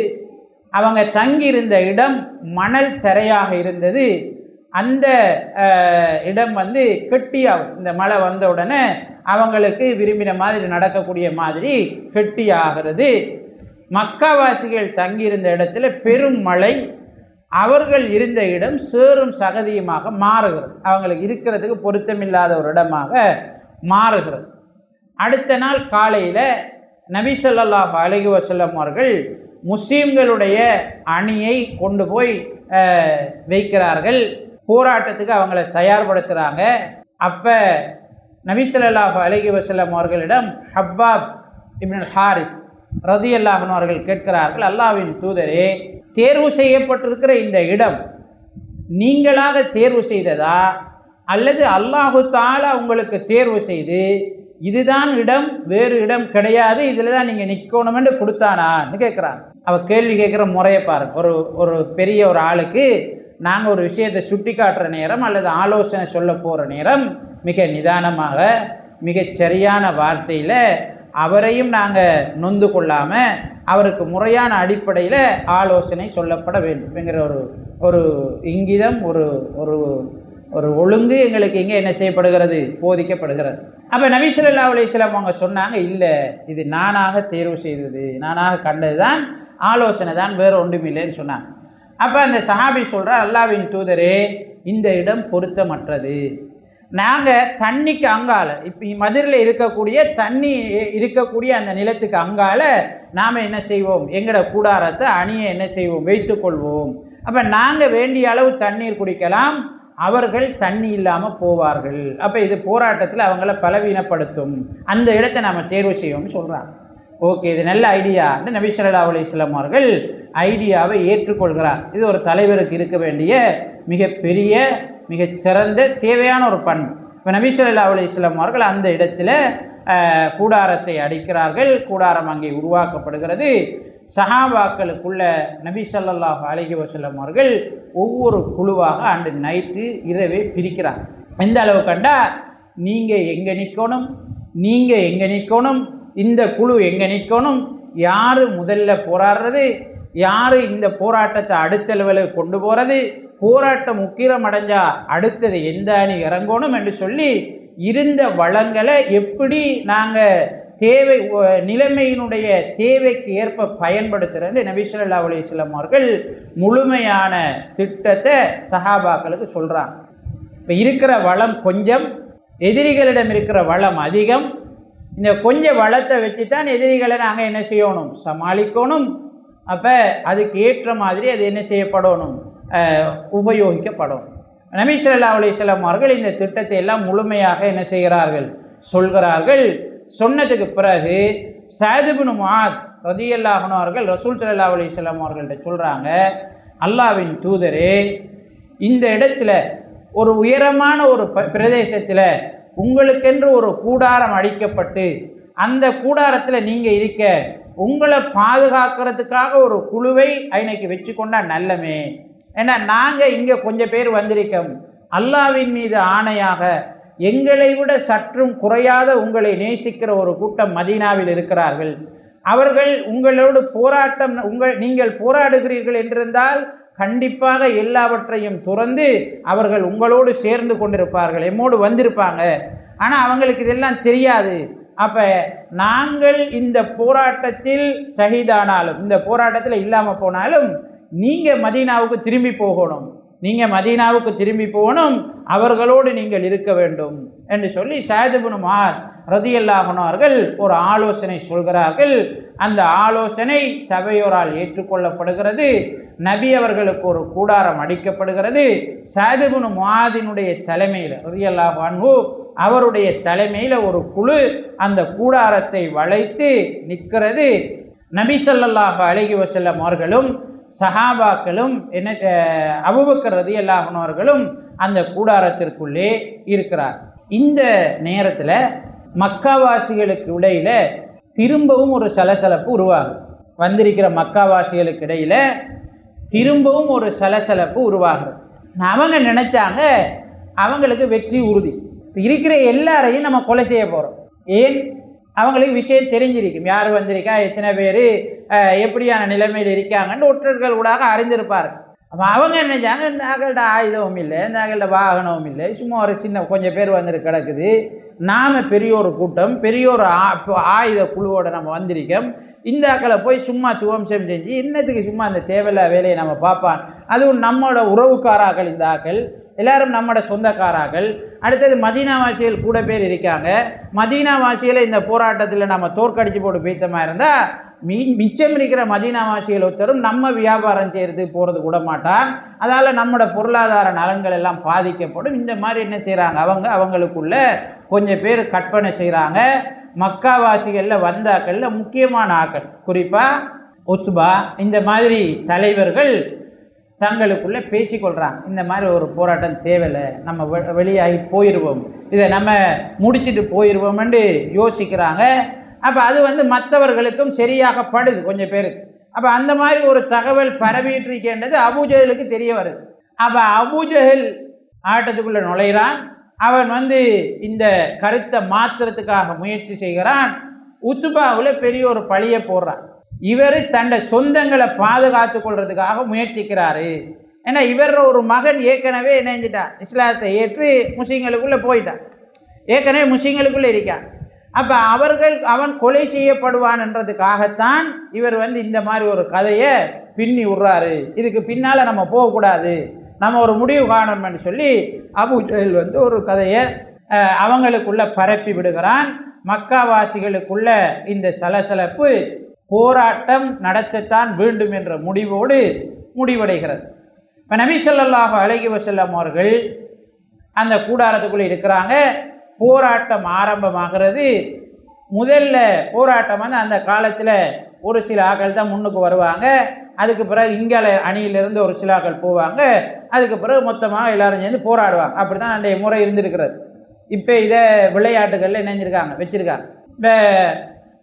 அவங்க தங்கியிருந்த இடம் மணல் தரையாக இருந்தது. அந்த இடம் கெட்டியாகும். இந்த மழை வந்த உடனே அவங்களுக்கு விரும்பின மாதிரி நடக்கக்கூடிய மாதிரி கெட்டியாகிறது. மக்காவாசிகள் தங்கியிருந்த இடத்துல பெரும் மழை, அவர்கள் இருந்த இடம் சேரும் சகதியுமாக மாறுகிறது. அவங்களுக்கு இருக்கிறதுக்கு பொருத்தமில்லாத ஒரு இடமாக மாறுகிறது. அடுத்த நாள் காலையில் நபி ஸல்லல்லாஹு அலைஹி வஸல்லம் அவர்கள் முஸ்லீம்களுடைய அணியை கொண்டு போய் வைக்கிறார்கள். போராட்டத்துக்கு அவங்கள தயார்படுத்துகிறாங்க. அப்போ நபி ஸல்லல்லாஹு அலைஹி வஸல்லம் அவர்களிடம் ஹப்பாப் இப்னுல் ஹாரிஸ் ரலியல்லாஹு அன்ஹு அவர்கள் கேட்கிறார்கள், அல்லாஹ்வின் தூதரே, தேர்வு செய்யப்பட்டிருக்கிற இந்த இடம் நீங்களாக தேர்வு செய்ததா அல்லது அல்லாஹு தஆலா உங்களுக்கு தேர்வு செய்து இதுதான் இடம், வேறு இடம் கிடையாது, இதில் தான் நீங்கள் நிற்கணுமென்று கொடுத்தானான்னு கேட்குறாங்க. அவள் கேள்வி கேட்குற முறையை பாருங்கள். ஒரு பெரிய ஒரு ஆளுக்கு நாங்கள் ஒரு விஷயத்தை சுட்டி காட்டுற நேரம் அல்லது ஆலோசனை சொல்ல போகிற நேரம் மிக நிதானமாக மிகச் சரியான வார்த்தையில் அவரையும் நாங்கள் நொந்து கொள்ளாமல் அவருக்கு முறையான அடிப்படையில் ஆலோசனை சொல்லப்பட வேண்டும் என்கிற ஒரு இங்கிதம், ஒரு ஒரு ஒழுங்கு எங்களுக்கு இங்கே என்ன செய்யப்படுகிறது, போதிக்கப்படுகிறது. அப்போ நபி ஸல்லல்லாஹு அலைஹி வஸல்லம் அவங்க சொன்னாங்க, இல்லை இது நானாக தேர்வு செய்தது, நானாக கண்டது தான், ஆலோசனை தான், வேறு ஒன்றுமில்லைன்னு சொன்னாங்க. அப்போ அந்த சஹாபி சொல்கிறார், அல்லாஹ்வின் தூதரே, இந்த இடம் பொருத்தமற்றது. நாங்கள் தண்ணிக்கு அங்கால, இப்போ மதுரையில் இருக்கக்கூடிய தண்ணி இருக்கக்கூடிய அந்த நிலத்துக்கு அங்கால நாம் என்ன செய்வோம், எங்களோட கூடாரத்தை அணியை என்ன செய்வோம், வைத்துக்கொள்வோம். அப்போ நாங்கள் வேண்டிய அளவு தண்ணீர் குடிக்கலாம், அவர்கள் தண்ணி இல்லாமல் போவார்கள். அப்போ இது போராட்டத்தில் அவங்கள பலவீனப்படுத்தும், அந்த இடத்தை நாம் தேர்வு செய்வோம்னு சொல்கிறாங்க. ஓகே, இது நல்ல ஐடியா. நபி ஸல்லல்லாஹு அலைஹி வஸல்லம் அவர்கள் ஐடியாவை ஏற்றுக்கொள்கிறார். இது ஒரு தலைவருக்கு இருக்க வேண்டிய மிகப்பெரிய மிகச்சிறந்த தேவையான ஒரு பண்பு. இப்போ நபி ஸல்லல்லாஹு அலைஹி வஸல்லம் அவர்கள் அந்த இடத்துல கூடாரத்தை அடிக்கிறார்கள். கூடாரம் அங்கே உருவாக்கப்படுகிறது. சஹாபாக்களுக்குள்ள நபி ஸல்லல்லாஹு அலைஹி வஸல்லம் அவர்கள் ஒவ்வொரு குழுவாக அன்று நைட்டு இரவே பிரிக்கிறாங்க. எந்த அளவு கண்டா, நீங்கள் எங்கே நிற்கணும், நீங்கள் எங்கே நிற்கணும், இந்த குழு எங்கே நிற்கணும், யார் முதல்ல போராடுறது, யார் இந்த போராட்டத்தை அடுத்த லெவலுக்கு கொண்டு போகிறது, போராட்டம் உக்கிரம் அடைஞ்சா அடுத்தது எந்த அணி இறங்கணும் என்று சொல்லி இருந்த வளங்களை எப்படி நாங்கள் தேவை நிலைமையினுடைய தேவைக்கு ஏற்ப பயன்படுத்துகிறேன்னு நபி ஸல்லல்லாஹு அலைஹி வஸல்லம் அவர்கள் முழுமையான திட்டத்தை சஹாபாக்களுக்கு சொல்கிறாங்க. இப்போ இருக்கிற வளம் கொஞ்சம், எதிரிகளிடம் இருக்கிற வளம் அதிகம். இந்த கொஞ்சம் வளத்தை வச்சு தான் எதிரிகளை நாங்கள் என்ன செய்யணும், சமாளிக்கணும். அப்போ அதுக்கு ஏற்ற மாதிரி அது என்ன செய்யப்படணும், உபயோகிக்கப்படும். நபி ஸல்லல்லாஹு அலைஹி வஸல்லம் அவர்கள் இந்த திட்டத்தை எல்லாம் முழுமையாக என்ன செய்கிறார்கள், சொல்கிறார்கள். சொன்னதுக்கு பிறகு ஸஅத் இப்னு முஆத் ரலியல்லாஹு அன்ஹு அவர்கள் ரசூல் ஸல்லல்லாஹு அலைஹி வஸல்லம் அவர்கள்ட்ட சொல்கிறாங்க, அல்லாஹ்வின் தூதரே, இந்த இடத்துல ஒரு உயரமான ஒரு பிரதேசத்தில் உங்களுக்கென்று ஒரு கூடாரம் அடிக்கப்பட்டு அந்த கூடாரத்தில் நீங்கள் இருக்க உங்களை பாதுகாக்கிறதுக்காக ஒரு குழுவை இன்னைக்கு வச்சு கொண்டா நல்லமே. ஏன்னா நாங்கள் இங்கே கொஞ்சம் பேர் வந்திருக்கோம். அல்லாஹ்வின் மீது ஆணையாக எங்களை விட சற்றும் குறையாத உங்களை நேசிக்கிற ஒரு கூட்டம் மதீனாவில் இருக்கிறார்கள். அவர்கள் உங்களோடு போராட்டம் நீங்கள் போராடுகிறீர்கள் என்றிருந்தால் கண்டிப்பாக எல்லாவற்றையும் துறந்து அவர்கள் உங்களோடு சேர்ந்து கொண்டிருப்பார்கள், எம்மோடு வந்திருப்பாங்க. ஆனால் அவங்களுக்கு இதெல்லாம் தெரியாது. அப்போ நாங்கள் இந்த போராட்டத்தில் ஷஹீதானாலும், இந்த போராட்டத்தில் இல்லாமல் போனாலும் நீங்கள் மதீனாவுக்கு திரும்பி போகணும், நீங்கள் மதீனாவுக்கு திரும்பி போகணும், அவர்களோடு நீங்கள் இருக்க வேண்டும் என்று சொல்லி ஸஅத் இப்னு முஆத் ரலியல்லாஹு அன்ஹு அவர்கள் ஒரு ஆலோசனை சொல்கிறார்கள். அந்த ஆலோசனை சபையோரால் ஏற்றுக்கொள்ளப்படுகிறது. நபி அவர்களுக்கு ஒரு கூடாரம் அடிக்கப்படுகிறது. ஸஅத் இப்னு முஆதினுடைய தலைமையில் ரலியல்லாஹு அன்ஹு அவருடைய தலைமையில் ஒரு குழு அந்த கூடாரத்தை வளைத்து நிற்கிறது. நபி ஸல்லல்லாஹு அலைஹி வஸல்லம் அவர்களும் சஹாபாக்களும் அபூபக்கர் ரலியல்லாஹு அன்ஹு அவர்களும் அந்த கூடாரத்திற்குள்ளே இருக்கிறார். இந்த நேரத்தில் மக்காவாசிகளுக்கு இடையில திரும்பவும் ஒரு சலசலப்பு உருவாகும். வந்திருக்கிற மக்காவாசிகளுக்கு இடையில திரும்பவும் ஒரு சலசலப்பு உருவாகும். அவங்க நினைச்சாங்க அவங்களுக்கு வெற்றி உறுதி, இருக்கிற எல்லாரையும் நம்ம கொலை செய்ய போகிறோம். ஏன்? அவங்களுக்கு விஷயம் தெரிஞ்சிருக்கும், யார் வந்திருக்கா, எத்தனை பேர் எப்படியான நிலைமையில் இருக்காங்கன்னு ஒற்றர்கள் ஊடாக அறிந்திருப்பார்கள். அப்போ அவங்க நினைச்சாங்க இந்த ஆகள்கிட்ட ஆயுதமும் இல்லை, இந்த ஆகள்கிட்ட வாகனமும் இல்லை, சும்மா ஒரு சின்ன கொஞ்சம் பேர் வந்துட்டு கிடக்குது, நாம் பெரிய ஒரு கூட்டம் பெரிய ஒரு ஆயுத குழுவோடு நம்ம வந்திருக்கோம், இந்த ஆக்களை போய் சும்மா துவம்சம் செஞ்சு இன்னத்துக்கு சும்மா அந்த தேவையில்லா வேலையை நம்ம பார்ப்பான். அதுவும் நம்மளோட உறவுக்காராக்கள், இந்த ஆக்கள் எல்லாரும் நம்மளோட சொந்தக்காராக்கள். அடுத்தது மதீனாவாசிகள் கூட பேர் இருக்காங்க. மதீனாவாசிகளை இந்த போராட்டத்தில் நம்ம தோற்கடிச்சு போட்டு பேத்தமாக இருந்தால் மிச்சம் இருக்கிற மதீனாவாசிகள் ஒருத்தரும் நம்ம வியாபாரம் செய்கிறதுக்கு போகிறது கூட மாட்டான். அதால் நம்மளோட பொருளாதார நலன்கள் எல்லாம் பாதிக்கப்படும். இந்த மாதிரி என்ன செய்கிறாங்க, அவங்களுக்குள்ள கொஞ்சம் பேர் கற்பனை செய்கிறாங்க. மக்காவாசிகளில் வந்த ஆக்களில் முக்கியமான ஆக்கள், குறிப்பாக உத்பா, இந்த மாதிரி தலைவர்கள் தங்களுக்குள்ளே பேசிக்கொள்கிறாங்க, இந்த மாதிரி ஒரு போராட்டம் தேவையில்லை, நம்ம வெளியாகி போயிடுவோம், இதை நம்ம முடிச்சுட்டு போயிடுவோம்னு யோசிக்கிறாங்க. அப்போ அது மற்றவர்களுக்கும் சரியாக படுது கொஞ்சம் பேருக்கு. அப்போ அந்த மாதிரி ஒரு தகவல் பரவிட்டு இருக்கின்றது அபூஜஹலுக்கு தெரிய வருது. அப்போ அபூஜஹல் ஆட்டத்துக்குள்ளே நுழைகிறான். அவன் இந்த கருத்தை மாற்றுறதுக்காக முயற்சி செய்கிறான். உத்பாவில் பெரிய ஒரு பழியை போடுறான். இவர் தன்னை சொந்தங்களை பாதுகாத்து கொள்றதுக்காக முயற்சிக்கிறாரு. ஏன்னா இவர் ஒரு மகன் ஏற்கனவே நினைஞ்சிட்டான், இஸ்லாத்தை ஏற்று முஸ்லீம்களுக்குள்ளே போயிட்டான், ஏற்கனவே முஸ்லீம்களுக்குள்ளே இருக்கான். அப்போ அவன் கொலை செய்யப்படுவான்ன்றதுக்காகத்தான் இவர் இந்த மாதிரி ஒரு கதையை பின்னி விடுறாரு. இதுக்கு பின்னால் நம்ம போகக்கூடாது, நம்ம ஒரு முடிவு காணணும்னு சொல்லி அபூஜஹல் ஒரு கதையை அவங்களுக்குள்ள பரப்பி விடுகிறான். மக்காவாசிகளுக்குள்ள இந்த சலசலப்பு போராட்டம் நடத்தத்தான் வேண்டும் என்ற முடிவோடு முடிவடைகிறது. இப்போ நபி ஸல்லல்லாஹு அலைஹி வஸல்லம் அவர்கள் அந்த கூடாரத்துக்குள்ளே இருக்கிறாங்க. போராட்டம் ஆரம்பமாகிறது. முதல்ல போராட்டம் அந்த காலத்தில் ஒரு சில ஆக்கள் தான் முன்னுக்கு வருவாங்க. அதுக்கு பிறகு இங்கால அணியிலிருந்து ஒரு சில ஆக்கள் போவாங்க. அதுக்கு பிறகு மொத்தமாக எல்லாரும் சேர்ந்து போராடுவாங்க. அப்படி தான் அன்றைய முறை இருந்திருக்கிறது. இப்போ இதை விளையாட்டுகளில் இணைஞ்சிருக்காங்க, வச்சுருக்காங்க. இப்போ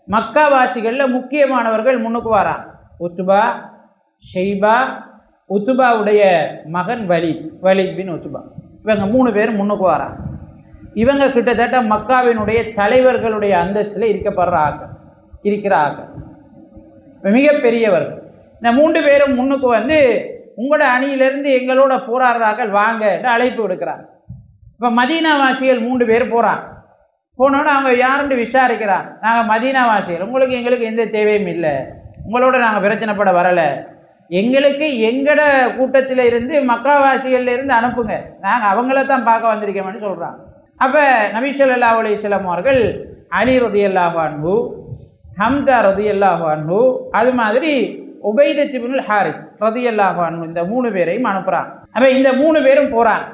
மக்காவாசிகளில் முக்கியமானவர்கள் முன்னுக்கு வராங்க. உத்பா, ஷைபா, உத்பாவுடைய மகன் வலித் பின் உத்பா, இவங்க 3 பேரும் முன்னுக்கு வராங்க. இவங்க கிட்டத்தட்ட மக்காவினுடைய தலைவர்களுடைய அந்தஸ்தில் இருக்கிற ஆக்கள், மிகப்பெரியவர்கள். இந்த 3 பேரும் முன்னுக்கு உங்களோட அணியிலிருந்து எங்களோட போராடுறார்கள் வாங்க என்று அழைப்பு விடுக்கிறாங்க. இப்போ மதீனாவாசிகள் 3 பேர் போகிறாங்க. போனோன்னு அவங்க யாருன்னு விசாரிக்கிறாங்க. நாங்கள் மதீனாவாசிகள், உங்களுக்கு எங்களுக்கு எந்த தேவையும் இல்லை, உங்களோட நாங்கள் பிரச்சனைப்பட வரலை, எங்களுக்கு எங்களோட கூட்டத்தில் இருந்து மக்காவாசிகளில் இருந்து அனுப்புங்க, நாங்கள் அவங்கள தான் பார்க்க வந்திருக்கோம்னு சொல்கிறாங்க. அப்போ நபி ஸல்லல்லாஹு அலைஹி வஸல்லம் அவர்கள் அலி ரலியல்லாஹு அன்ஹு, ஹம்ஸா ரலியல்லாஹு அன்ஹு, அது மாதிரி உபைதத் இப்னுல் ஹாரிஸ் ரலியல்லாஹு அன்ஹு, இந்த 3 பேரையும் அனுப்புகிறாங்க. அப்போ இந்த 3 பேரும் போகிறாங்க.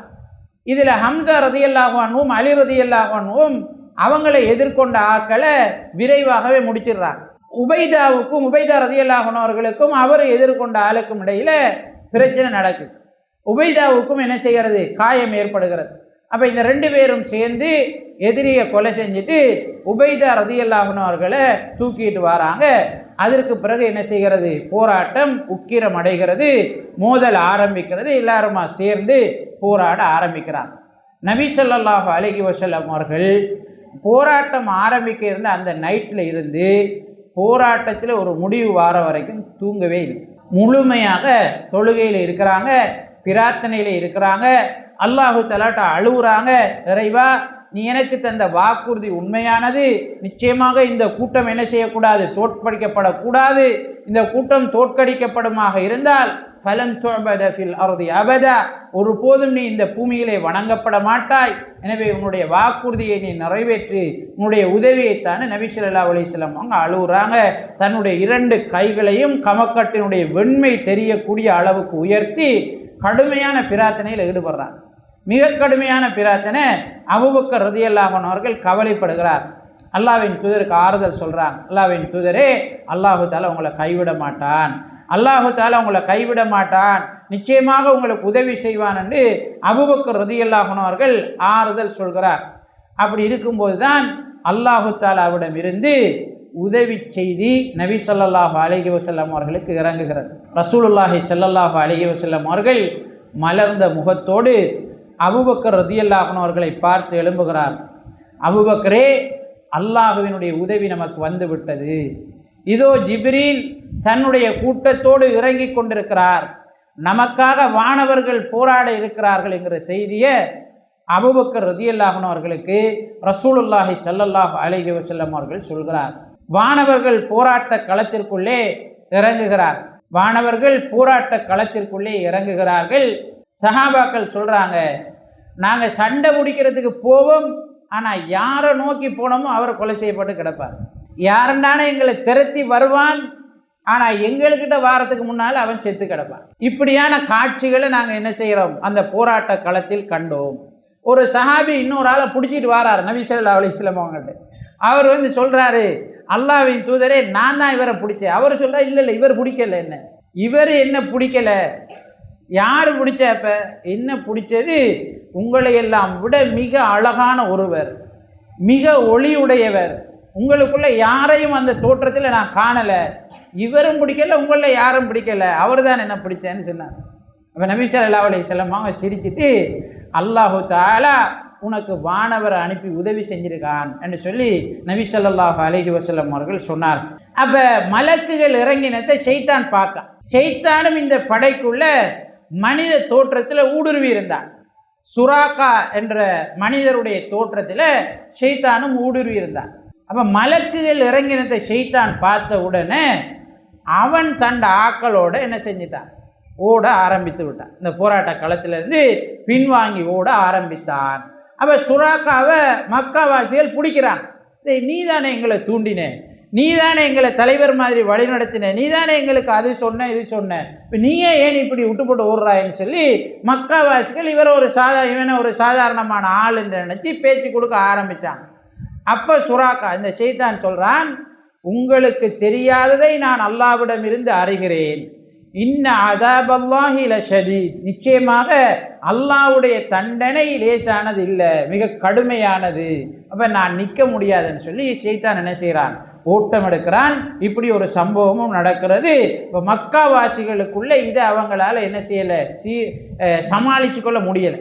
இதில் ஹம்ஸா ரலியல்லாஹு அன்ஹும் அலி ரலியல்லாஹு அன்ஹும் அவங்களை எதிர்கொண்ட ஆக்களை விரைவாகவே முடிச்சிடுறாங்க. உபைதா ரலியல்லாஹு அன்ஹு அவர்களுக்கும் அவர் எதிர்கொண்ட ஆளுக்கும் இடையில் பிரச்சனை நடக்குது. உபைதாவுக்கும் என்ன செய்கிறது, காயம் ஏற்படுகிறது. அப்போ இந்த 2 பேரும் சேர்ந்து எதிரியை கொலை செஞ்சுட்டு உபைதா ரலியல்லாஹு அன்ஹு அவர்களை தூக்கிட்டு வராங்க. அதற்கு பிறகு என்ன செய்கிறது, போராட்டம் உக்கிரம் அடைகிறது, மோதல் ஆரம்பிக்கிறது. எல்லாருமா சேர்ந்து போராட ஆரம்பிக்கிறார். நபி ஸல்லல்லாஹு அலைஹி வஸல்லம் அவர்கள் போராட்டம் ஆரம்பிக்க இருந்த அந்த நைட்டில் இருந்து போராட்டத்தில் ஒரு முடிவு வார வரைக்கும் தூங்கவே இல்லை. முழுமையாக தொழுகையில் இருக்கிறாங்க, பிரார்த்தனையில் இருக்கிறாங்க, அல்லாஹு தஆலாட்ட அழுகுறாங்க. இறைவா, நீ எனக்கு தந்த வாக்குறுதி உண்மையானது. நிச்சயமாக இந்த கூட்டம் என்ன செய்யக்கூடாது, தோற்கடிக்கப்படக்கூடாது. இந்த கூட்டம் தோற்கடிக்கப்படுமாக இருந்தால் ஃபலன் துஅபத ஃபில் அர்தி அபதா, ஒருபோதும் நீ இந்த பூமியிலே வணங்கப்பட மாட்டாய். எனவே உன்னுடைய வாக்குறுதியை நீ நிறைவேற்றி உன்னுடைய உதவியைத்தானே நபி ஸல்லல்லாஹு அலைஹி வஸல்லம் அவங்க அழுகுறாங்க. தன்னுடைய 2 கைகளையும் கமக்கட்டினுடைய வெண்மை தெரியக்கூடிய அளவுக்கு உயர்த்தி கடுமையான பிரார்த்தனையில் ஈடுபடுறாங்க. மிக கடுமையான பிரார்த்தனை. அபூபக்கர் ரலியல்லாஹு அன்ஹு அவர்கள் கவலைப்படுகிறார். அல்லாஹ்வின் தூதருக்கு ஆறுதல் சொல்கிறாங்க. அல்லாஹ்வின் தூதரே, அல்லாஹு தஆலா உங்களை கைவிட மாட்டான், அல்லாஹு தஆலா உங்களை கைவிட மாட்டான், நிச்சயமாக உங்களுக்கு உதவி செய்வான் என்று அபூபக்கர் ரலியல்லாஹு அன்ஹு அவர்கள் ஆறுதல் சொல்கிறார். அப்படி இருக்கும்போது தான் அல்லாஹு தஆலாவிடம் இருந்து உதவி செய்தி நபி ஸல்லல்லாஹு அலைஹி வஸல்லம் அவர்களுக்கு இறங்குகிறது. ரசூலுல்லாஹி ஸல்லல்லாஹு அலைஹி வஸல்லம் அவர்கள் மலர்ந்த முகத்தோடு அபூபக்கர் ரலியல்லாஹு அன்ஹு அவர்களை பார்த்து எழும்புகிறார். அபூபக்கரே, அல்லாஹுவினுடைய உதவி நமக்கு வந்து விட்டது. இதோ ஜிப்ரீல் தன்னுடைய கூட்டத்தோடு இறங்கி கொண்டிருக்கிறார், நமக்காக வானவர்கள் போராட இருக்கிறார்கள் என்கிற செய்தியை அபூபக்கர் ரலியல்லாஹு அன்ஹு அவர்களுக்கு ரசூலுல்லாஹி ஸல்லல்லாஹு அலைஹி வஸல்லம் அவர்கள் சொல்கிறார். வானவர்கள் போராட்ட களத்திற்குள்ளே இறங்குகிறார். வானவர்கள் போராட்ட களத்திற்குள்ளே இறங்குகிறார்கள். சஹாபாக்கள் சொல்கிறாங்க, நாங்கள் சண்டை பிடிக்கிறதுக்கு போவோம், ஆனால் யாரை நோக்கி போனோமோ அவர் கொலை செய்யப்பட்டு கிடப்பார். யாருந்தானே எங்களை திரட்டி வருவான், ஆனால் எங்கள்கிட்ட வாரத்துக்கு முன்னால் அவன் செத்து கிடப்பான். இப்படியான காட்சிகளை நாங்கள் என்ன செய்கிறோம், அந்த போராட்ட களத்தில் கண்டோம். ஒரு சஹாபி இன்னொரு ஆளை பிடிச்சிட்டு வாரார் நபி ஸல்லல்லாஹு அலைஹி வஸல்லம் அவங்கள்ட்ட. அவர் சொல்கிறாரு, அல்லாஹ்வின் தூதரே, நான் தான் இவரை பிடிச்சேன். அவர் சொல்கிறார், இல்லை இல்லை, இவர் பிடிக்கல, என்ன இவர் என்ன பிடிக்கல, யார் பிடிச்சப்ப என்ன பிடிச்சது, உங்களை எல்லாம் விட மிக அழகான ஒருவர், மிக ஒளியுடையவர், உங்களுக்குள்ள யாரையும் அந்த தோற்றத்தில் நான் காணலை, இவரும் பிடிக்கல, உங்களில் யாரும் பிடிக்கல, அவர் தான் என்ன பிடிச்சேன்னு சொன்னார். அப்போ நபி ஸல்லல்லாஹு அலைஹி வஸல்லம் அவங்க சிரிச்சிட்டு, அல்லாஹு தஆலா உனக்கு வானவரை அனுப்பி உதவி செஞ்சிருக்கான் என்று சொல்லி நபி ஸல்லல்லாஹு அலைஹி வஸல்லம் அவர்கள் சொன்னார். அப்போ மலக்குகள் இறங்கினத்தை ஷைத்தான் பார்க்க, ஷைத்தானும் இந்த படைக்குள்ள மனித தோற்றத்தில் ஊடுருவி இருந்தான். சுராக்கா என்ற மனிதருடைய தோற்றத்தில் ஷைத்தானும் ஊடுருவி இருந்தான். அப்போ மலக்குகள் இறங்கினத்தை ஷைத்தான் பார்த்த உடனே அவன் தண்ட ஆக்களோட என்ன செஞ்சிட்டான், ஓட ஆரம்பித்து விட்டான். இந்த போராட்ட களத்திலிருந்து பின்வாங்கி ஓட ஆரம்பித்தான். அப்போ சுராக்காவை மக்காவாசிகள் பிடிக்கிறான். நீ தானே எங்களை தூண்டினேன், நீ தானே எங்களை தலைவர் மாதிரி வழி நடத்தின, நீ தானே எங்களுக்கு அது சொன்ன இது சொன்ன, இப்போ நீயே ஏன் இப்படி விட்டு போட்டு ஓடுறாயின்னு சொல்லி மக்காவாசிகள் இவனை ஒரு சாதாரணமான ஆள் என்று நினச்சி பேச்சு கொடுக்க ஆரம்பித்தாங்க. அப்போ சுராக்கா இந்த ஷைத்தான் சொல்கிறான், உங்களுக்கு தெரியாததை நான் அல்லாஹ்விடம் இருந்து அறிகிறேன், இன்ன அதாபல்லாஹி லஷதீத், நிச்சயமாக அல்லாஹ்வுடைய தண்டனை லேசானது இல்லை, மிக கடுமையானது. அப்போ நான் நிற்க முடியாதுன்னு சொல்லி ஷைத்தான் என்ன செய்கிறான், ஓட்டம் எடுக்கிறான். இப்படி ஒரு சம்பவமும் நடக்கிறது. இப்போ மக்காவாசிகளுக்குள்ளே இதை அவங்களால என்ன செய்யலை, சமாளித்து கொள்ள முடியலை.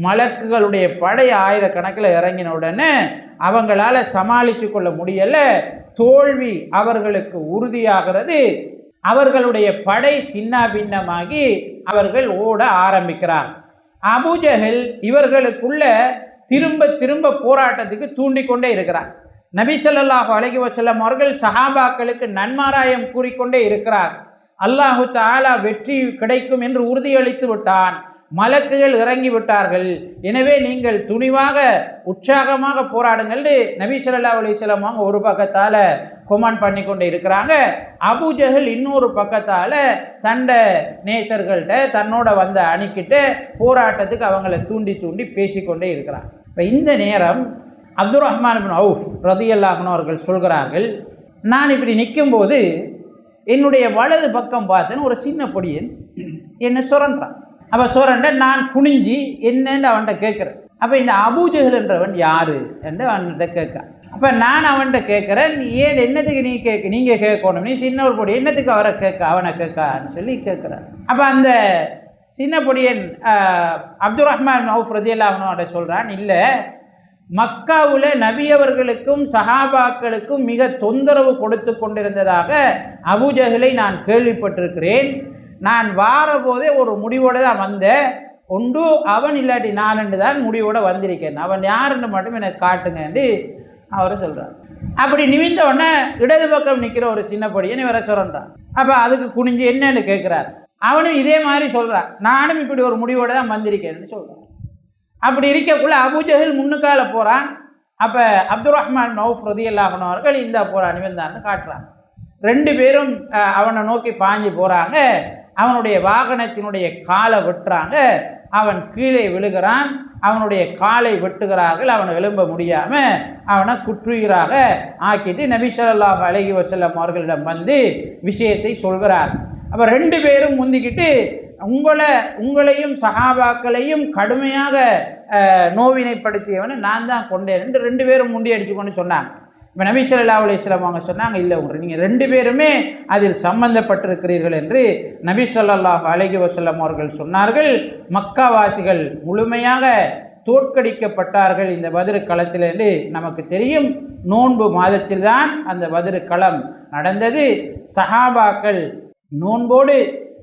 மலக்குகளுடைய படை ஆயிரக்கணக்கில் இறங்கின உடனே அவங்களால சமாளித்து கொள்ள முடியலை. தோல்வி அவர்களுக்கு உறுதியாகிறது. அவர்களுடைய படை சின்ன பின்னமாகி அவர்கள் ஓட ஆரம்பிக்கிறார். அபூஜஹல் இவர்களுக்குள்ள திரும்ப திரும்ப போராட்டத்துக்கு தூண்டிக்கொண்டே இருக்கிறார். நபி ஸல்லல்லாஹு அலைஹி வஸல்லம் அவர்கள் சஹாபாக்களுக்கு நன்மாராயம் கூறிக்கொண்டே இருக்கிறார். அல்லாஹு தஆலா வெற்றி கிடைக்கும் என்று உறுதியளித்து விட்டான். மலக்குகள் இறங்கி விட்டார்கள். எனவே நீங்கள் துணிவாக உற்சாகமாக போராடுங்கள் நபி ஸல்லல்லாஹு அலைஹி வஸல்லம் அவங்க ஒரு பக்கத்தால் கொமாண்ட் பண்ணி கொண்டே இருக்கிறாங்க. அபூஜஹல் இன்னொரு பக்கத்தால் தண்ட நேசர்கள்ட்ட தன்னோட வந்த அணிக்கிட்ட போராட்டத்துக்கு அவங்களை தூண்டி தூண்டி பேசிக்கொண்டே இருக்கிறாங்க. இப்போ இந்த நேரம் அப்துர் ரஹ்மான் இப்னு அவுஃப் ரலியல்லாஹு அன்ஹு அவர்கள் சொல்கிறார்கள், நான் இப்படி நிற்கும்போது என்னுடைய வலது பக்கம் பார்த்தேன்னு ஒரு சின்ன பொடியன் என்னை சுரண்டான். அப்போ சுரண்ட நான் குனிஞ்சி என்னன்னு அவன்கிட்ட கேட்குறேன். அப்போ இந்த அபூஜஹல் என்றவன் யார் என்று அவன்கிட்ட கேட்க. அப்போ நான் அவன்கிட்ட கேட்குறேன், ஏன் என்னத்துக்கு நீங்கள் கேட்கணும், நீ சின்ன ஒரு பொடி என்னத்துக்கு அவனை கேட்கான்னு சொல்லி கேட்குறான். அப்போ அந்த சின்ன பொடியன் அப்துல் ரஹ்மான் அவுஃப் ரலியல்லாஹு அன்ஹு சொல்கிறான், இல்லை, மக்காவில் நபி அவர்களுக்கும் சஹாபாக்களுக்கும் மிக தொந்தரவு கொடுத்து கொண்டிருந்ததாக அபூஜஹலை நான் கேள்விப்பட்டிருக்கிறேன். நான் வாரபோதே ஒரு முடிவோடு தான் வந்தேன். ஒன்று அவன் இல்லாட்டி நான் என்று தான் முடிவோடு வந்திருக்கேன். அவன் யாருன்னு மட்டும் எனக்கு காட்டுங்க என்று அவர் சொல்கிறார். அப்படி நிமிந்த உடனே இடது பக்கம் நிற்கிற ஒரு சின்ன பொடியன் இவரை சொல்கிறான். அப்போ அதுக்கு குனிஞ்சு என்னன்னு கேட்குறார். அவனும் இதே மாதிரி சொல்கிறான், நானும் இப்படி ஒரு முடிவோடு தான் வந்திருக்கேன்னு சொல்கிறான். அப்படி இருக்கக்குள்ள அபூஜஹல் முன்னுக்கால போகிறான். அப்போ அப்துல் ரஹ்மான் அவுஃப் ரலியல்லாஹு அன்ஹு அவர்கள் இந்த போகிறான் நிமிர்ந்தான்னு காட்டுறான். ரெண்டு பேரும் அவனை நோக்கி பாஞ்சு போகிறாங்க. அவனுடைய வாகனத்தினுடைய காலை வெட்டுறாங்க. அவன் கீழே விழுகிறான். அவனுடைய காலை வெட்டுகிறார்கள். அவனை எழும்ப முடியாமல் அவனை குற்றுயிராக ஆக்கிட்டு நபி ஸல்லல்லாஹு அலைஹி வஸல்லம் அவர்களிடம் வந்து விஷயத்தை சொல்கிறார். அப்போ ரெண்டு பேரும் முந்திக்கிட்டு உங்களையும் சஹாபாக்களையும் கடுமையாக நோவினைப்படுத்தியவனை நான் தான் கொண்டேன் என்று ரெண்டு பேரும் முண்டி அடித்து கொண்டு சொன்னாங்க. இப்போ நபி ஸல்லல்லாஹு அலைஹி வஸல்லம் அவங்க சொன்னாங்க, இல்லை நீங்கள் ரெண்டு பேருமே அதில் சம்பந்தப்பட்டிருக்கிறீர்கள் என்று நபி ஸல்லல்லாஹு அலைஹி வஸல்லம் அவர்கள் சொன்னார்கள். மக்காவாசிகள் முழுமையாக தோற்கடிக்கப்பட்டார்கள் இந்த பத்ர் களத்தில் என்று நமக்கு தெரியும். நோன்பு மாதத்தில் தான் அந்த பத்ர் களம் நடந்தது. சஹாபாக்கள் நோன்போடு,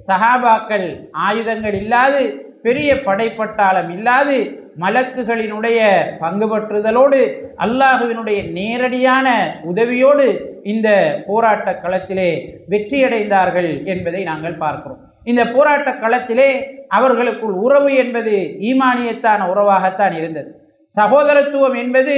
சஹாபாக்கள் ஆயுதங்கள் இல்லாது, பெரிய படைப்பட்டாளம் இல்லாது, மலக்குகளினுடைய பங்கு பற்றுதலோடு, அல்லாஹுவினுடைய நேரடியான உதவியோடு இந்த போராட்ட களத்திலே வெற்றியடைந்தார்கள் என்பதை நாங்கள் பார்க்கிறோம். இந்த போராட்ட களத்திலே அவர்களுக்குள் உறவு என்பது ஈமானியத்தான உறவாகத்தான் இருந்தது. சகோதரத்துவம் என்பது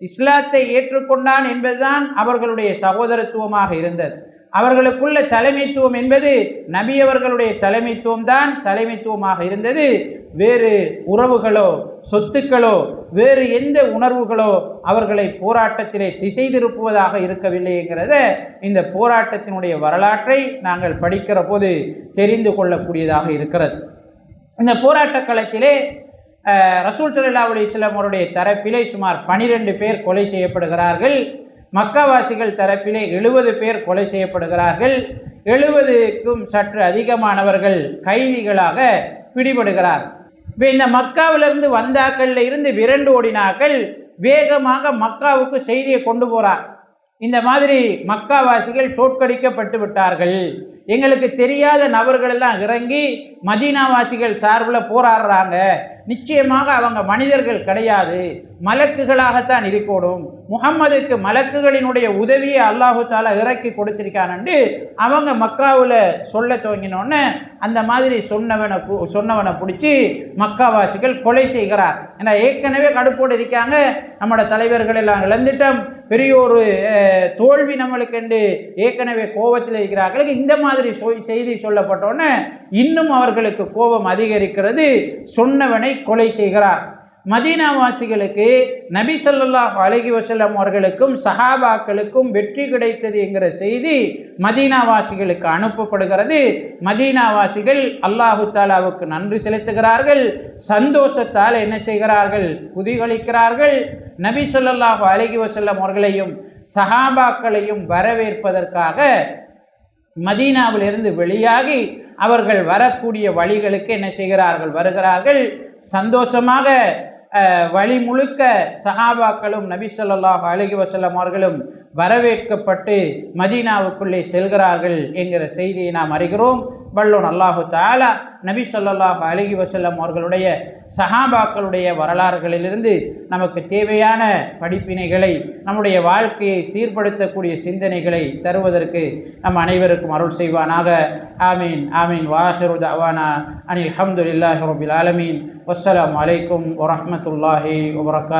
இஸ்லாத்தை ஏற்றுக்கொண்டான் என்பதுதான் அவர்களுடைய சகோதரத்துவமாக இருந்தது. அவர்களுக்குள்ள தலைமைத்துவம் என்பது நபி அவர்களுடைய தலைமைத்துவம் தான் தலைமைத்துவமாக இருந்தது. வேறு உறவுகளோ சொத்துக்களோ வேறு எந்த உணர்வுகளோ அவர்களை போராட்டத்திலே திசை திருப்புவதாக இருக்கவில்லைங்கிறத இந்த போராட்டத்தினுடைய வரலாற்றை நாங்கள் படிக்கிற போது தெரிந்து கொள்ளக்கூடியதாக இருக்கிறது. இந்த போராட்ட களத்திலே ரசூல் ஸல்லல்லாஹு அலைஹி வஸல்லம் அவருடைய தரப்பிலே சுமார் 12 பேர் கொலை செய்யப்படுகிறார்கள். மக்காவாசிகள் தரப்பிலே 70 பேர் கொலை செய்யப்படுகிறார்கள். 70க்கும் சற்று அதிகமானவர்கள் கைதிகளாக பிடிபடுகிறார். இப்போ இந்த மக்காவிலிருந்து வந்தாக்கள்ல இருந்து விரண்டு ஓடினாக்கள் வேகமாக மக்காவுக்கு செய்தியை கொண்டு போகிறார். இந்த மாதிரி மக்காவாசிகள் தோற்கடிக்கப்பட்டு விட்டார்கள், எங்களுக்கு தெரியாத நபர்கள் எல்லாம் இறங்கி மதீனாவாசிகள் சார்பில் போராடுறாங்க, நிச்சயமாக அவங்க மனிதர்கள் கிடையாது, மலக்குகளாகத்தான் இருக்கணும், முஹம்மதுக்கு மலக்குகளினுடைய உதவியை அல்லாஹு தாலா இறக்கி கொடுத்திருக்கான்னு அவங்க மக்காவில் சொல்ல துவங்கினோன்னு அந்த மாதிரி சொன்னவனை பிடிச்சி மக்காவாசிகள் கொலை செய்கிறார். ஏன்னா ஏற்கனவே கடுப்போடு இருக்காங்க, நம்மளோட தலைவர்கள் எல்லாம் இழந்துட்டோம், பெரிய ஒரு தோல்வி நம்மளுக்கு என்று ஏற்கனவே கோபத்தில் இருக்கிறார்கள். இந்த மாதிரி செய்தி சொல்லப்பட்டோன்னு இன்னும் அவர்களுக்கு கோபம் அதிகரிக்கிறது. சொன்னவனை கொலை செய்கிறார். மதீனாவாசிகளுக்கு நபி ஸல்லல்லாஹு அலைஹி வஸல்லம் அவர்களுக்கும் சஹாபாக்களுக்கும் வெற்றி கிடைத்தது என்கிற செய்தி மதீனாவாசிகளுக்கு அனுப்பப்படுகிறது. மதீனாவாசிகள் அல்லாஹு தாலாவுக்கு நன்றி செலுத்துகிறார்கள். சந்தோஷத்தால் என்ன செய்கிறார்கள், குதிகளிக்கிறார்கள். நபி ஸல்லல்லாஹு அலைஹி வஸல்லம் அவர்களையும் சஹாபாக்களையும் வரவேற்பதற்காக மதீனாவிலிருந்து வெளியாகி அவர்கள் வரக்கூடிய வழிகளுக்கு என்ன செய்கிறார்கள், வருகிறார்கள். சந்தோஷமாக வழி முழுக்க சஹாபாக்களும் நபி ஸல்லல்லாஹு அலைஹி வஸல்லம் அவர்களும் வரவேற்கப்பட்டு மதீனாவுக்குள்ளே செல்கிறார்கள் என்கிற செய்தியை நாம் அறிகிறோம். வல்லோன் அல்லாஹு தஆலா நபி ஸல்லல்லாஹு அலைஹி வஸல்லம் அவர்களுடைய சஹாபாக்களுடைய வரலாறுகளிலிருந்து நமக்கு தேவையான படிப்பினைகளை, நம்முடைய வாழ்க்கையை சீர்படுத்தக்கூடிய சிந்தனைகளை தருவதற்கு நம் அனைவருக்கும் அருள் செய்வானாக. ஆமீன் ஆமீன். வாஹிரு தஅவானா அனில் ஹம்துலில்லாஹி ரப்பில் ஆலமீன். வஸ்ஸலாமு அலைக்கும் வரஹ்மத்துல்லாஹி வபரகாத்துஹு.